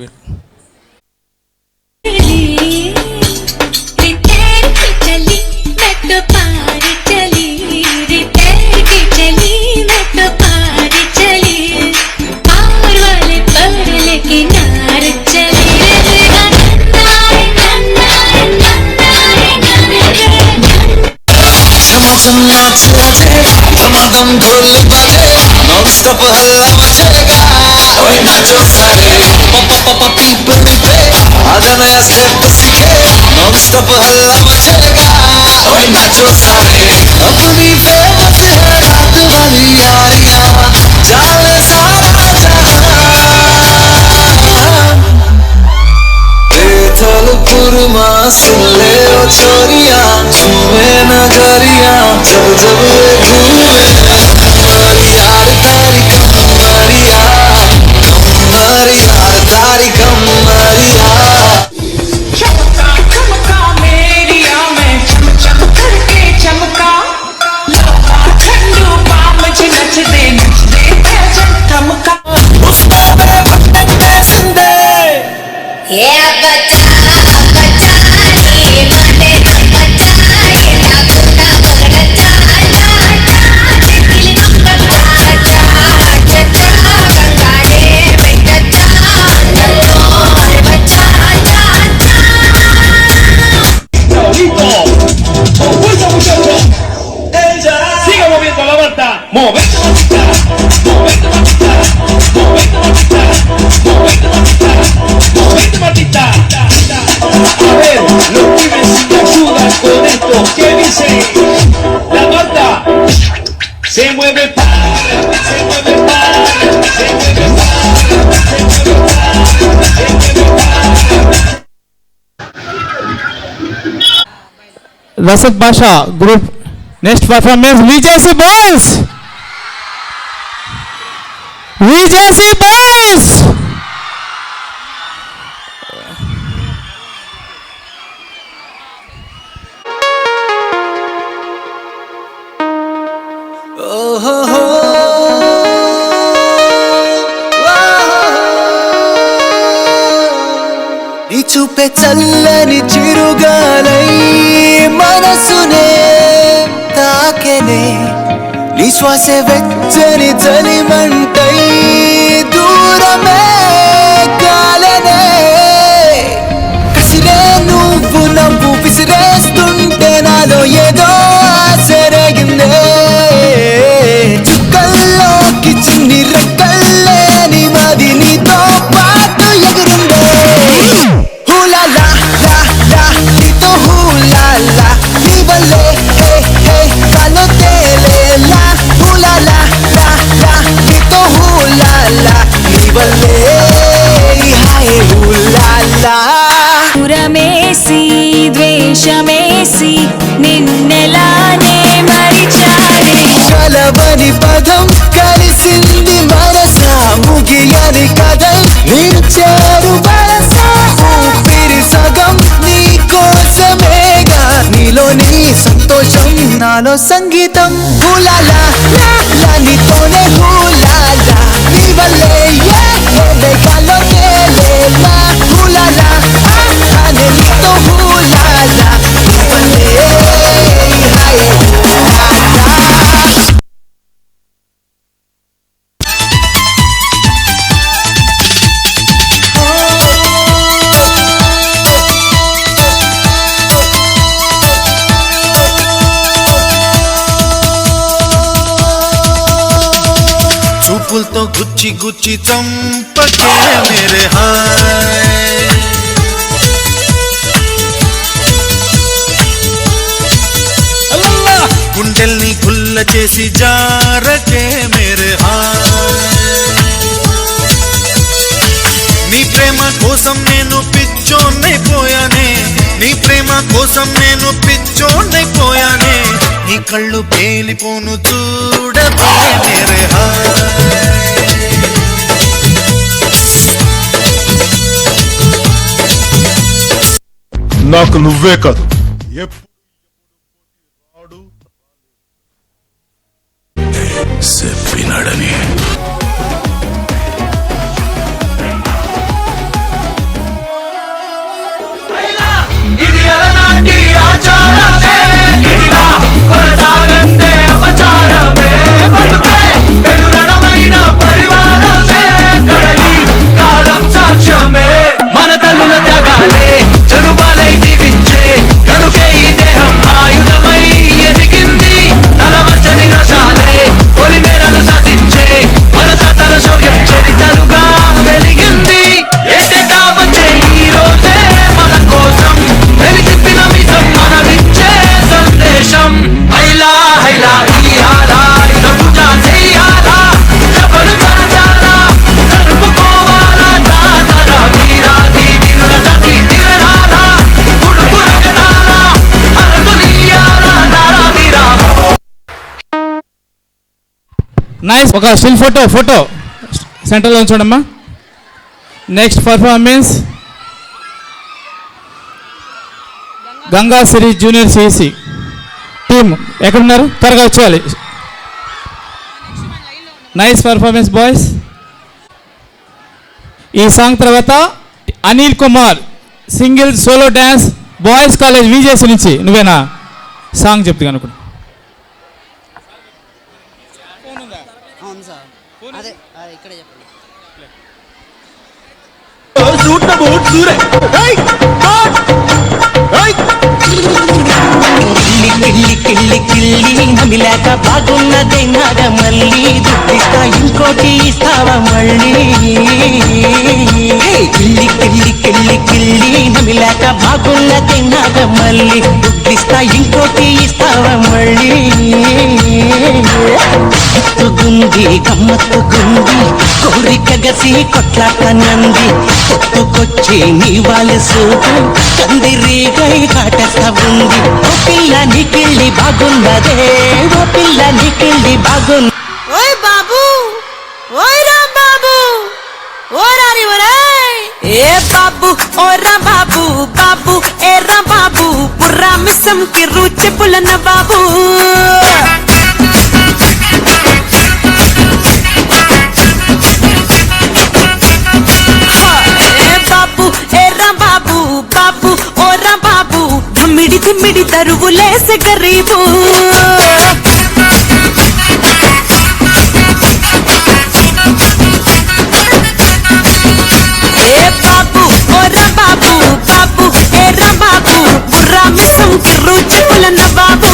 धमाधम ढोल बजे नॉन स्टॉप हल्ला मचेगा ओए नाचो सारे पीपल पे आजा नया स्टेप सीखे नॉन स्टॉप हल्ला मचेगा ओए नाचो सारे अपनी फेमस है रात वाली यारियां जाने सारा जहां पुरमा सुन ले ओ छोरिया झूमे नगरिया जब जब घूमे हमारी यार तारी कमरिया हमारी यार तारी कमरिया चमका चमका मेरिया में चम चम करके चमका ठंडू पाम च नच दे पैजन थमका उसको बे बंदे संदे Yeah, but రసత్ భాషా group next performance VJC boys. VJC boys. నీ చూపే చల్లని చిరుగాలై మనసునే తాకెనే, నీ శ్వాసే వెచ్చని చలిమంటై దూరమే కాలనే. కసిరే నువ్వు నవ్వు విసిరేస్తుంటే నాలో ఏదో ఆశరగిందే, చుక్కల్లోకి చిన్ని రెక్కల్లే నీ మది నీతో పాటు ఎగిరిందే. హూలాలా లా లా నీతో హూలాలా, నీ వల్లే హే హే కాలో తేలేలా. హూలాలా లా లా నీతో హూలాలా, నీ వల్లే హాయ్ హూలాలా. పురమేసి ద్వేషమేసి నిన్నెలానే మరిచానే, కలవని పదం కలిసింది మనసా, ముగియని కథై నేను చేరు వరసా. ఊపిరి సగం నీ కోసమేగా, నీలోని సంతోషం నాలో సంగీతం. హూలాలా లా లా నీతోనే హూలాలా, నీ వల్లే ఏ కాలో తేలేలా. హూలాలా అనే నీతో హూలాలా, నీ వల్లే హాయ్ హూలాలా. చూపులతో గుచ్చి గుచ్చి చంపకే మేరే హాయ్, గుండెల్ని గుల్ల చేసి జారకే మేరే హాయ్. నీ ప్రేమ కోసం నేను పిచ్చోన్నైపోయానే, నీ ప్రేమ కోసం నేను పిచ్చోన్నైపోయానే. నీ కళ్ళు పేలిపోను చూడకే మేరే హాయ్. నాకు నువ్వే కాదు చెప్పినాడని మన తల్లుల త్యాగాలే జరుబాలై జీవించే కనుకే ఈ దేహం ఆయుధమై ఎదిగింది. తల వచ్చని రసాలే పొలి మేరలు సాధించే మన తాతల శౌర్యం చరితలుగా వెలిగింది. ఏటేటా వచ్చే ఈ రోజే మన కోసం వెలితిప్పిన మిసం మనవిచ్చే సందేశం. హైలా హైలా ఇయాలా పూజా చెయ్యాలా, జపలు చరచాలా, జరుపుకోవాలా జాతర వీరాది వీరుల సతి తిరణాలా, ఉడుపు రగడాలా, అరకులియాలా నారా వీరామో. నైస్. ఒక స్టిల్ ఫోటో సెంటర్లో చూడమ్మా. Next performance Ganga Siri junior CC team ఎక్కడున్నారు? త్వరగా వచ్చేయాలి. Nice performance boys. ఈ సాంగ్ తర్వాత Anil Kumar single solo dance boys college VJC నుంచి. నువ్వేనా సాంగ్ చెప్తే అనుకుంటా? కిల్లి కిల్లి కిల్లి నమిలాక బాగున్నదే నాగమల్లి, దుడ్డిస్తా ఇంకోటి ఇస్తావా మళ్ళీ. కిల్లి కిల్లి కిల్లి కిల్లి నమిలాక బాగున్నదే నాగమల్లి, దుడ్డిస్తా ఇంకోటి ఇస్తావా మళ్ళీ. గుంది గమ్మత్తుగుంది కోరిక గసి కొట్లాటనంది కొట్టుకొచ్చి నీ వాళ్ళ సూపు కందిరీగై కాటేస్తా ఉంది ఓ పిల్ల నీకెళ్ళి బాగున్నదే ఓ పిల్ల నీకెళ్ళి బాగుంది ఓయ్ బాబు ఓయ్ రామ్ బాబు ఓ రాని ఒరేయ్ ఏ బాబు ఓ రామ్ బాబు బాబు ఏ రామ్ బాబు బుర్రా మిస్సం కి రుచి పులన బాబు తిమ్మిడి తరువులేసే గరీబు ఏ బాబు ఓరా బాబు బాబు ఏరా బాబు బుర్రా మిస్సం కి రుచి పులన బాబు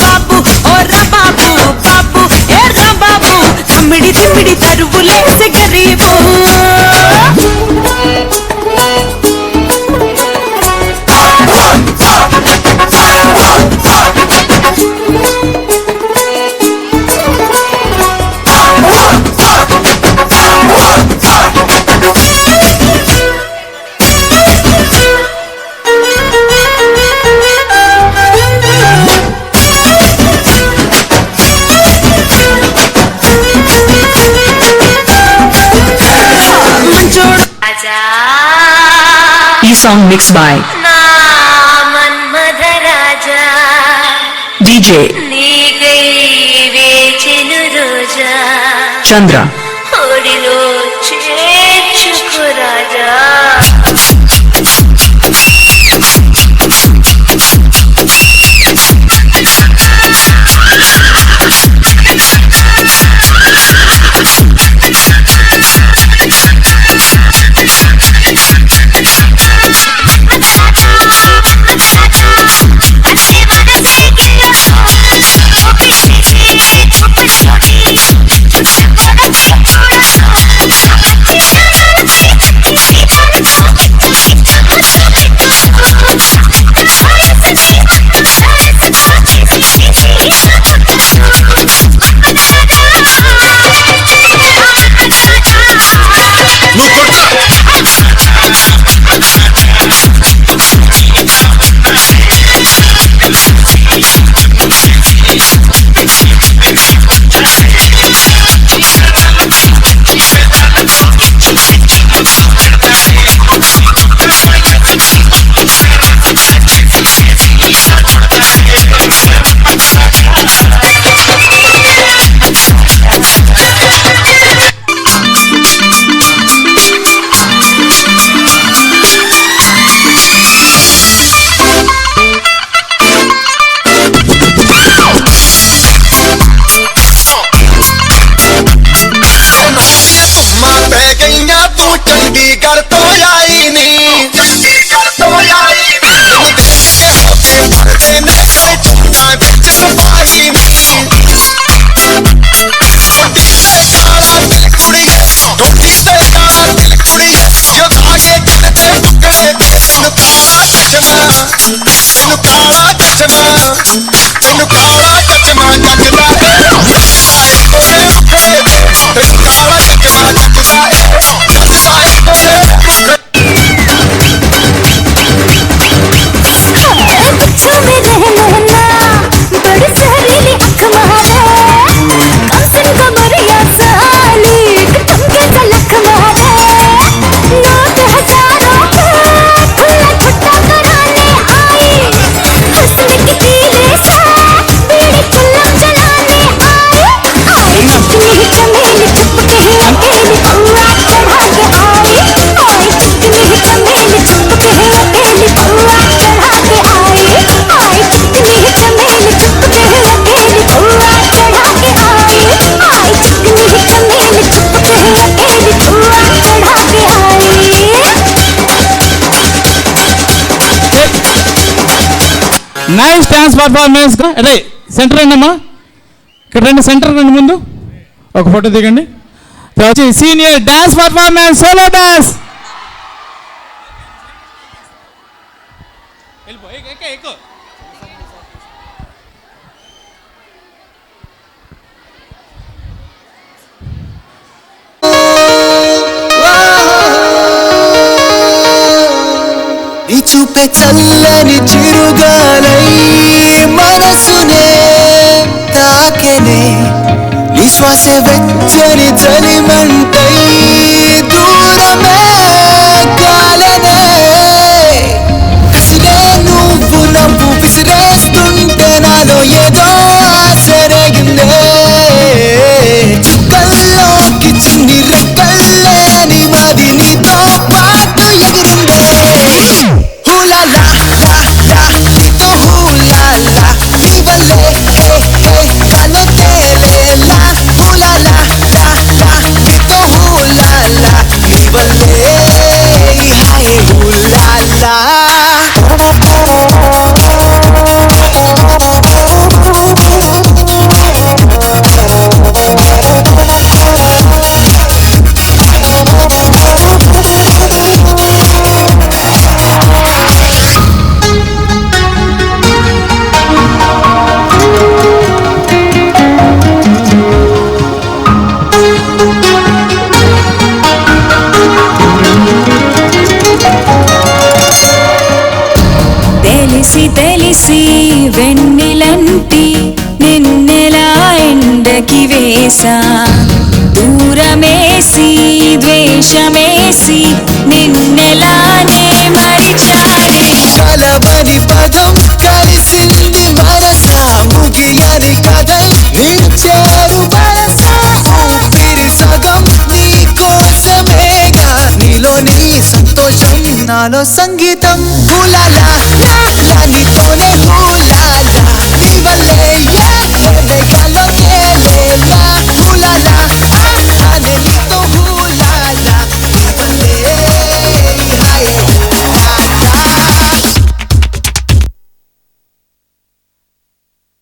బాబు ఓరా బాబు బాబు ఏరా బాబు తిమ్మిడి తరువులేసే గరీబు Song mixed by DJ Chandra. Nice dance performance. అదే సెంటర్ రండి అమ్మా, ఇక్కడ రండి, సెంటర్ రండి, ముందు ఒక ఫోటో దిగండి. వచ్చి senior dance performance, solo dance. చూపే చల్లని చిరుగాలై మనసునే తాకెనే నీ శ్వాస వెచ్చని చలిమంటై దూరమే కాలనే విసిరే నువ్వు నవ్వు విసిరేస్తుంటే నాలో ఏదో ఆశరగిందే చుక్కల్లోకి చిన్ని రెక్కల్లే నీ మది నీతో పాటు ఎగిరిందే హూలాలా నీతో హూలాలా నీ వల్లే గాలో తేలేలా హూలాలా నీతో హూలాలా నీ వల్లే హాయ్ హూలాలా తెలిసి తెలిసి వెన్నెలంటి నిన్నెలా ఎండకి వేసా దూరమేసి ద్వేషమేసి నిన్నెలానే మరిచాడే కలవని పదం కలిసింది మనసా ముగియని కథై నించేరు మనసా ఊపిరి సగం నీ కోసమేగా నీలో నీ సంతోషం నాలో సంగీతం హూలాలా నీతోనే హూలాలా నీ వల్లే గాలో తేలేలా హూలాలా అనే నీతో హూలాలా నీ వల్లే హాయ్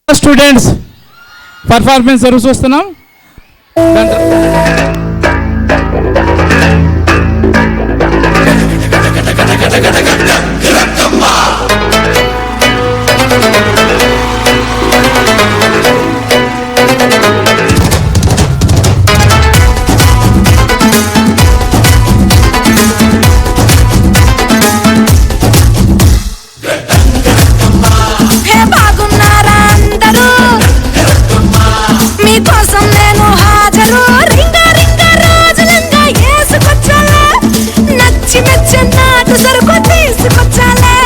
స్టూడెంట్స్ పర్ఫార్మెన్స్ జరుగు చూస్తున్నాం బాగున్నారా అందరూ మీకోసం నేను హాజరు రింగ రింగ రోజులంగా వేసుకొచ్చాలే నచ్చి మెచ్చి నాటు సరుకు తీసుకొచ్చాలే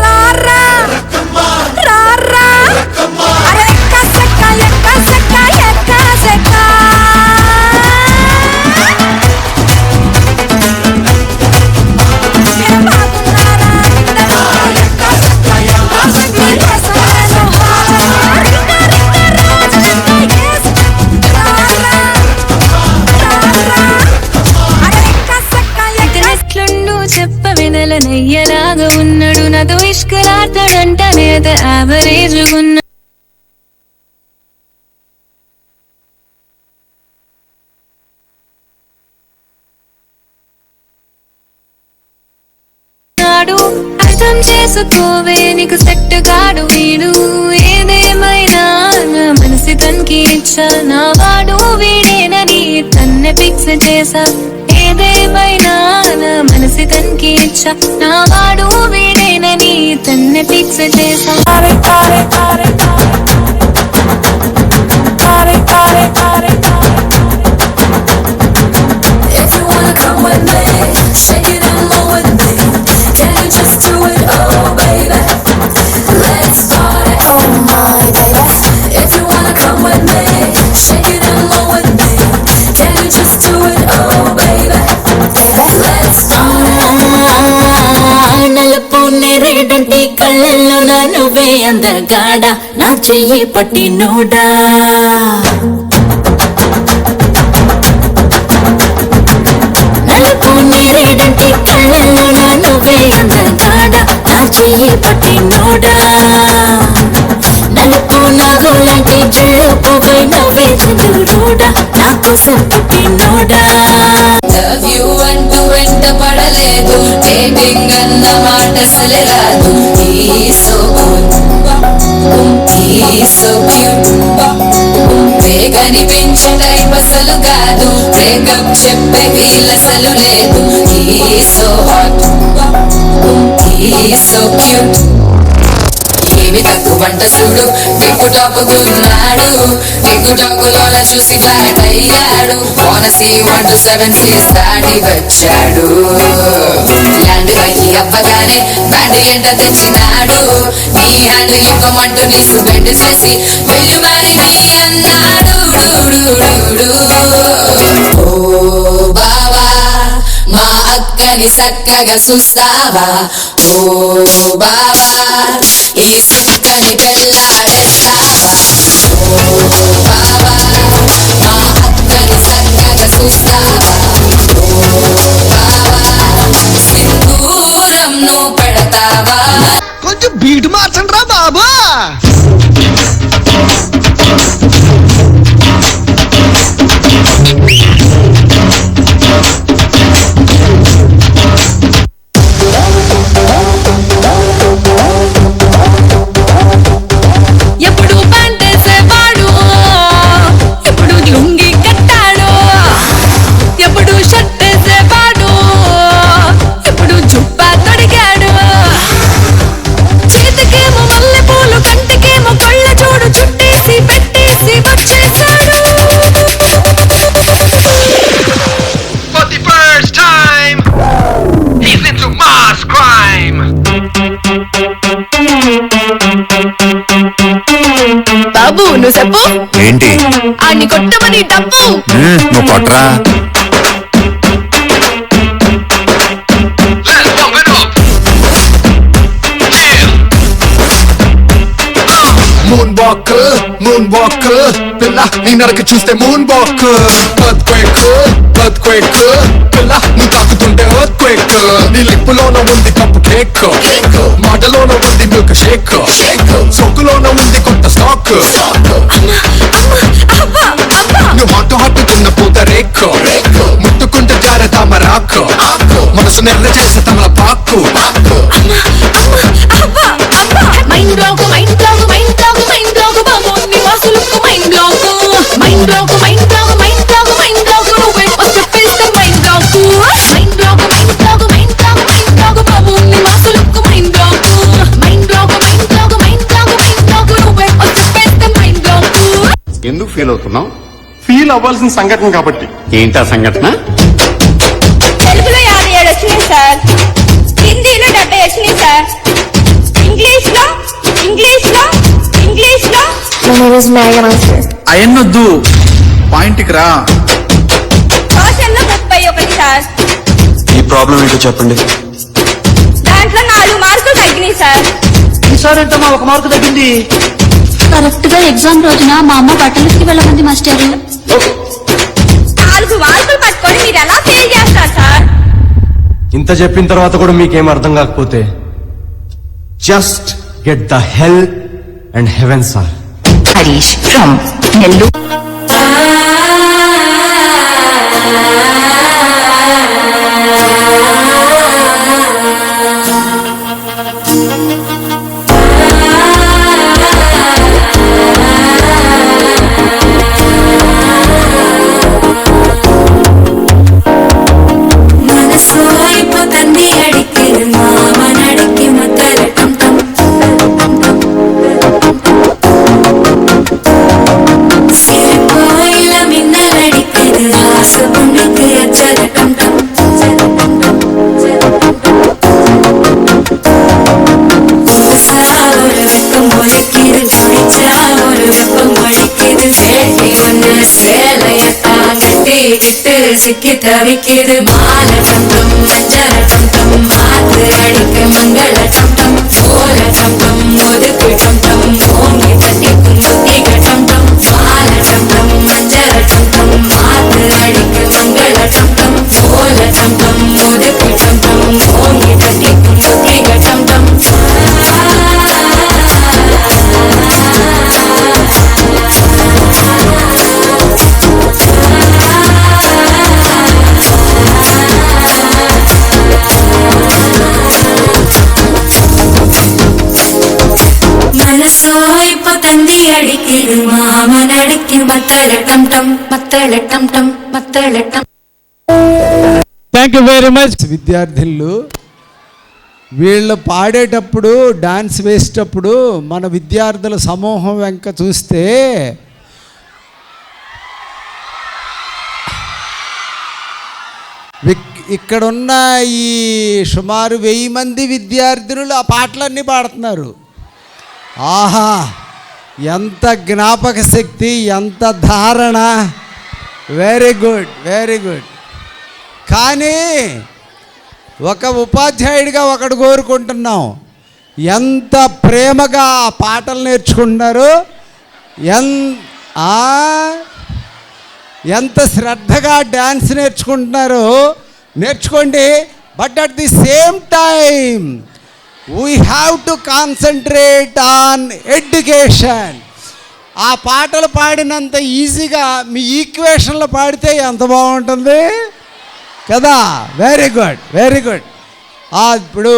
రారా రారా అరే ఎక్క సెక్క ఎక్క సెక్క ఎక్క సెక్క చెప్ప వినలనయ్యలాగా ఉన్నాడు నాతో ఇష్కలాడతాడంట నేత యావరేజ్ ఉన్నా అర్థం చేసుకోవే నీకు సెట్ గాడు వీడు ఏదేమైనా నా మనసి తనకి ఇచ్చా నా వాడు వీడేనని తన్నే ఫిక్స్ చేసా ఏదేమైనా నా మనసి తనకి ఇచ్చా నా వాడు వీడేనని తన్నే ఫిక్స్ చేసా If you wanna come with me, shake it and move with me. Can you just do it, oh baby? Let's start it, oh my baby. If you wanna come with me, shake it and move with me. Can you just do it, oh baby? Let's start it. నలుపు నెరేడంటి కళ్ళల్లో నా నువ్వే అందగాడ నా చెయ్యి పట్టి NUDA నలుపు నెరేడంటి కళ్ళల్లో నా నువ్వే అందగాడ నా చెయ్యి పట్టి నోడా నలుపు నాగులాంటి చెళ్ళు పోవై నవ్వే చంద్రుడా నా కోసం పుట్టి నోడా లవ్ యూ అంటూ వెంట పడలేదు డేటింగ్ అన్న మాట అసలే రాదు He's so good, he's so cute, కనిపించే టైం అసలు కాదు బ్రేకప్ చెప్పే వీలసలు లేదు He's so hot He's so cute ఏమి తక్కువంట చూడు టిక్కు టాపుకున్నాడు టిక్కు టాకులోన చూసి ఫ్లాట్ అయ్యాడు కోనసీ 127 దాటి వచ్చాడు ల్యాండ్ అయ్యి అవ్వగానే బ్యాండ్ ఎంట తెచ్చినాడు నీ హ్యాండ్ ఇవ్వమంటూ నీసు బెండ్ చేసి వెళ్ళు మరి అన్నాడు ఓ బావా మా అక్కని చక్కగా చూస్తావా ఓ బావా ఈ సుక్కని పెళ్ళాడేస్తావా ఓ బావా మా అక్కని చక్కగా చూస్తావా ఓ బావా సింధూరం నువ్వు పెడతావా కొంచెం బీట్ మార్చండి రా బాబా ఎప్పుడు పంటేసేవాడు ఎప్పుడు లుంగి కట్టాడు ఎప్పుడు షర్ట్ వేసేవాడు ఎప్పుడు జుబ్బా తొడిగాడు చేతికేమో మల్లె పూలు కంటికేమో కళ్ళ చూడు చుట్టేసి పెట్టేసి వచ్చేసాడు For the first time he's into mass crime బాబు నువ్వు చెప్పు ఏంటి అన్ని కొట్టమని డబ్బు నువ్వు కొట్రా మూన్ వాక్ పిల్ల నీ నరక చూస్తే మూన్ వాక్ ఎర్త్క్వేక్ పిల్ల నువ్వు తాకుతుంటే ఎర్త్క్వేక్ నీ లిప్పులోన ఉంది కప్పు కేక్ మాటలోన ఉంది మిల్క్ షేక్ సోకులోన ఉంది కొత్త స్టాక్ నువ్వు హాట్ తిన్న పూత రేక్ ముట్టుకుంటే జారే తామరాకు మనసు నెర్ర చేసే తమల పాకు mind block mind block mind block mind block బాబు నీ వాసులకు mind block mind block mind block mind block mind block నువ్వే first paste mind block mind block mind block mind block mind block బాబు నీ వాసులకు mind block mind block mind block mind block mind block నువ్వే first paste mind block ఎందుకు feel అవుతున్నావు? Feel అవ్వాల్సిన సంఘటన కాబట్టి. ఏంటా సంఘటన? తెలుగులో 57 వచ్చినాయి సార్, హిందీలో 70 వచ్చినాయి సార్, ఇంగ్లీష్లో అయన్నొద్దు పాయింట్కి రా. సోషల్లో 31 సార్. ఈ ప్రాబ్లం ఏంటో చెప్పండి. దాంట్లో 4 మార్కులు తగ్గినాయి సార్. ఈసారి ఏంటమ్మా 1 మార్కు తగ్గింది? కరెక్ట్ గా ఎగ్జామ్ రోజున మా అమ్మ బట్టలకి వెళ్ళమంది మాస్టర్. 4 మార్కులు పట్టుకొని మీరు ఎలా ఫెయిల్ చేస్తారు సార్? ఇంత చెప్పిన తర్వాత కూడా మీకేం అర్థం కాకపోతే just get the hell and heaven sir. Harish from Nellore. சிக்கி தவிக்கிது மால சம்பம் மஞ்சள சம்பம் மாத்து அடிக்க மங்கள சம்பம் ஓல சம்பம் ஒதுக்கு சம்பம் ஓங்கி தட்டிக்கும் முத்திக சம்பம் மால சம்பம் மஞ்சள சம்பம் மாத்து அடிக்க மங்கள சம்பம் ஓல சம்பம் ஒதுக்கு சம்பம் ஓங்கி தட்டிக்கும் முத்திக சம்பம் ಸೋಯ್ಪುತಂದಿ ಅಡಿಕೆಡು ಮಾಮನಡಿಕೆ ಮತ್ತಳ ಟಂ ಟಂ ಮತ್ತಳ ಟಂ ಟಂ ಮತ್ತಳ ಟಂ. Thank you very much. విద్యార్థులు వీళ్ళు పాడేటప్పుడు డాన్స్ వేసేటప్పుడు మన విద్యార్థుల సమూహం వెంక చూస్తే ఇక్కడున్న ఈ సుమారు 1000 మంది విద్యార్థులు ఆ పాటలన్నీ పాడుతున్నారు. ఆహా, ఎంత జ్ఞాపక శక్తి, ఎంత ధారణ. Very good, very good. కానీ ఒక ఉపాధ్యాయుడిగా ఒకటి కోరుకుంటున్నాం, ఎంత ప్రేమగా ఆ పాటలు నేర్చుకుంటున్నారు, ఎంత శ్రద్ధగా డ్యాన్స్ నేర్చుకుంటున్నారు. నేర్చుకోండి, but at the same time we have to concentrate on education. ఆ పాటలు పాడినంత ఈజీగా మీ ఈక్వేషన్లో పాడితే ఎంత బాగుంటుంది కదా. Very good, very good. ఇప్పుడు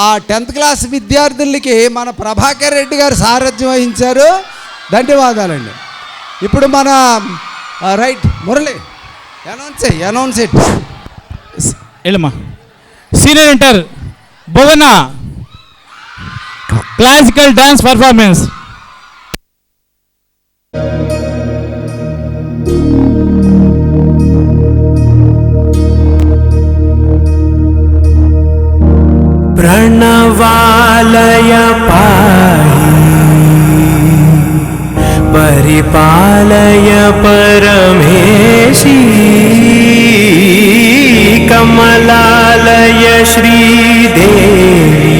ఆ 10th క్లాస్ విద్యార్థులకి మన ప్రభాకర్ రెడ్డి గారు సారథ్యం వహించారు. ధన్యవాదాలండి. ఇప్పుడు మన రైట్ మురళి అనౌన్స్ ఇట్. వెళ్ళమ్మా. సీనియర్ ఇంటర్ భువన క్లాసికల్ డాన్స్ పర్ఫార్మెన్స్. ప్రణవాలయ పాహి పరిపాలయ పరమేశీ కమలాలయ శ్రీదేవి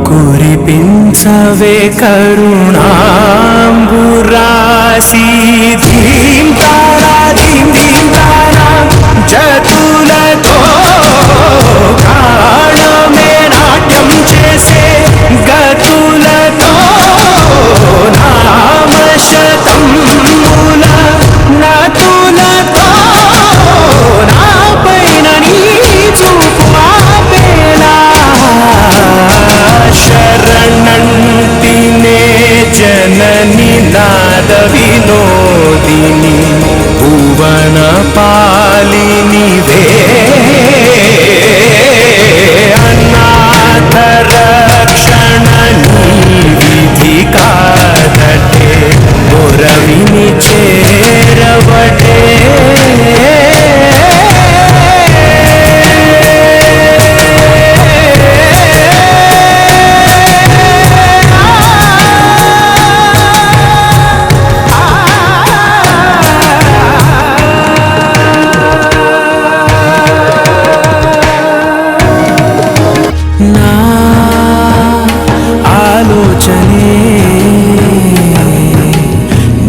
కురిపించవే కరుణాంబురాశి. ధీం తారా ధీం ధీం తారా జతులతో కాళమే నాట్యం చేసే గతులతో నామశతముల నతులతో నా పైన నీ చూపు ఆపేలా. శరణంటినే జనని నాద వినోదిని భువన పాలినివే. అనాథ రక్షణ నీ విధి కాదటే మొరవిని చేరవటే.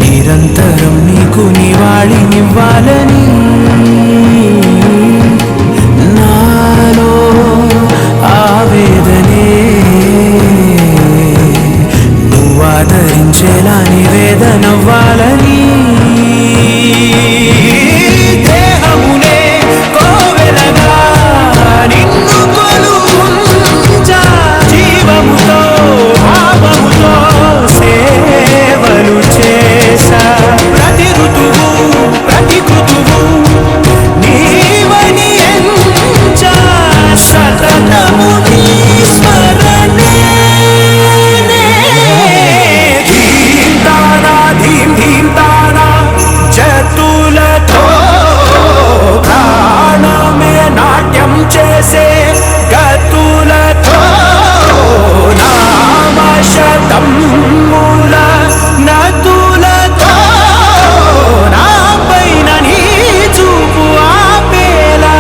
నిరంతరం నీకు నివాళినివ్వాలని నాలో ఆవేదనే నువ్వు ఆదరించేలా నివేదనవ్వాలని. దేహమునే కోవెలగా నిన్ను కొలువుంచా జీవముతో భావముతో సేవలు చేసా. ప్రతి ఋతువు ప్రతి కృతువు నీవని ఎంచా. సతతము నీ స్మరణే. ధీం తానా ధీం ధీం తానా జతులతో ప్రాణమే నాట్యం చేసే గతులతో నామశతముల నతులతో నా పైన నీ చూపు ఆపేలా.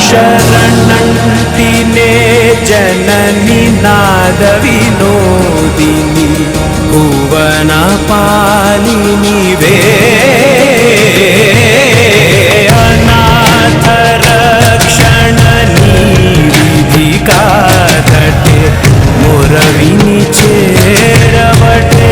శరణంటినే జనని నాద వినోదిని భువన పాలినివే. అనాథ రక్షణ నీ విధి కాదటే మొరవిని చేరవటే.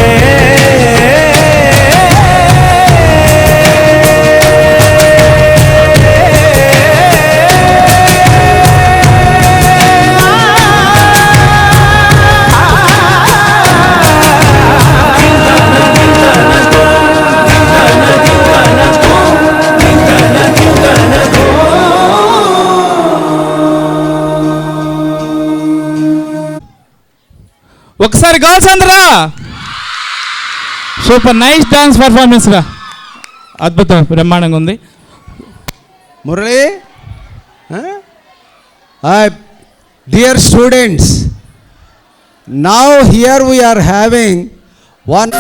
ఒకసారి గర్ల్స్ అందరా సూపర్ నైస్ డాన్స్ పర్ఫార్మెన్స్ రా, అద్భుతం, బ్రహ్మాండంగా ఉంది. Murali, dear students, now here we are having one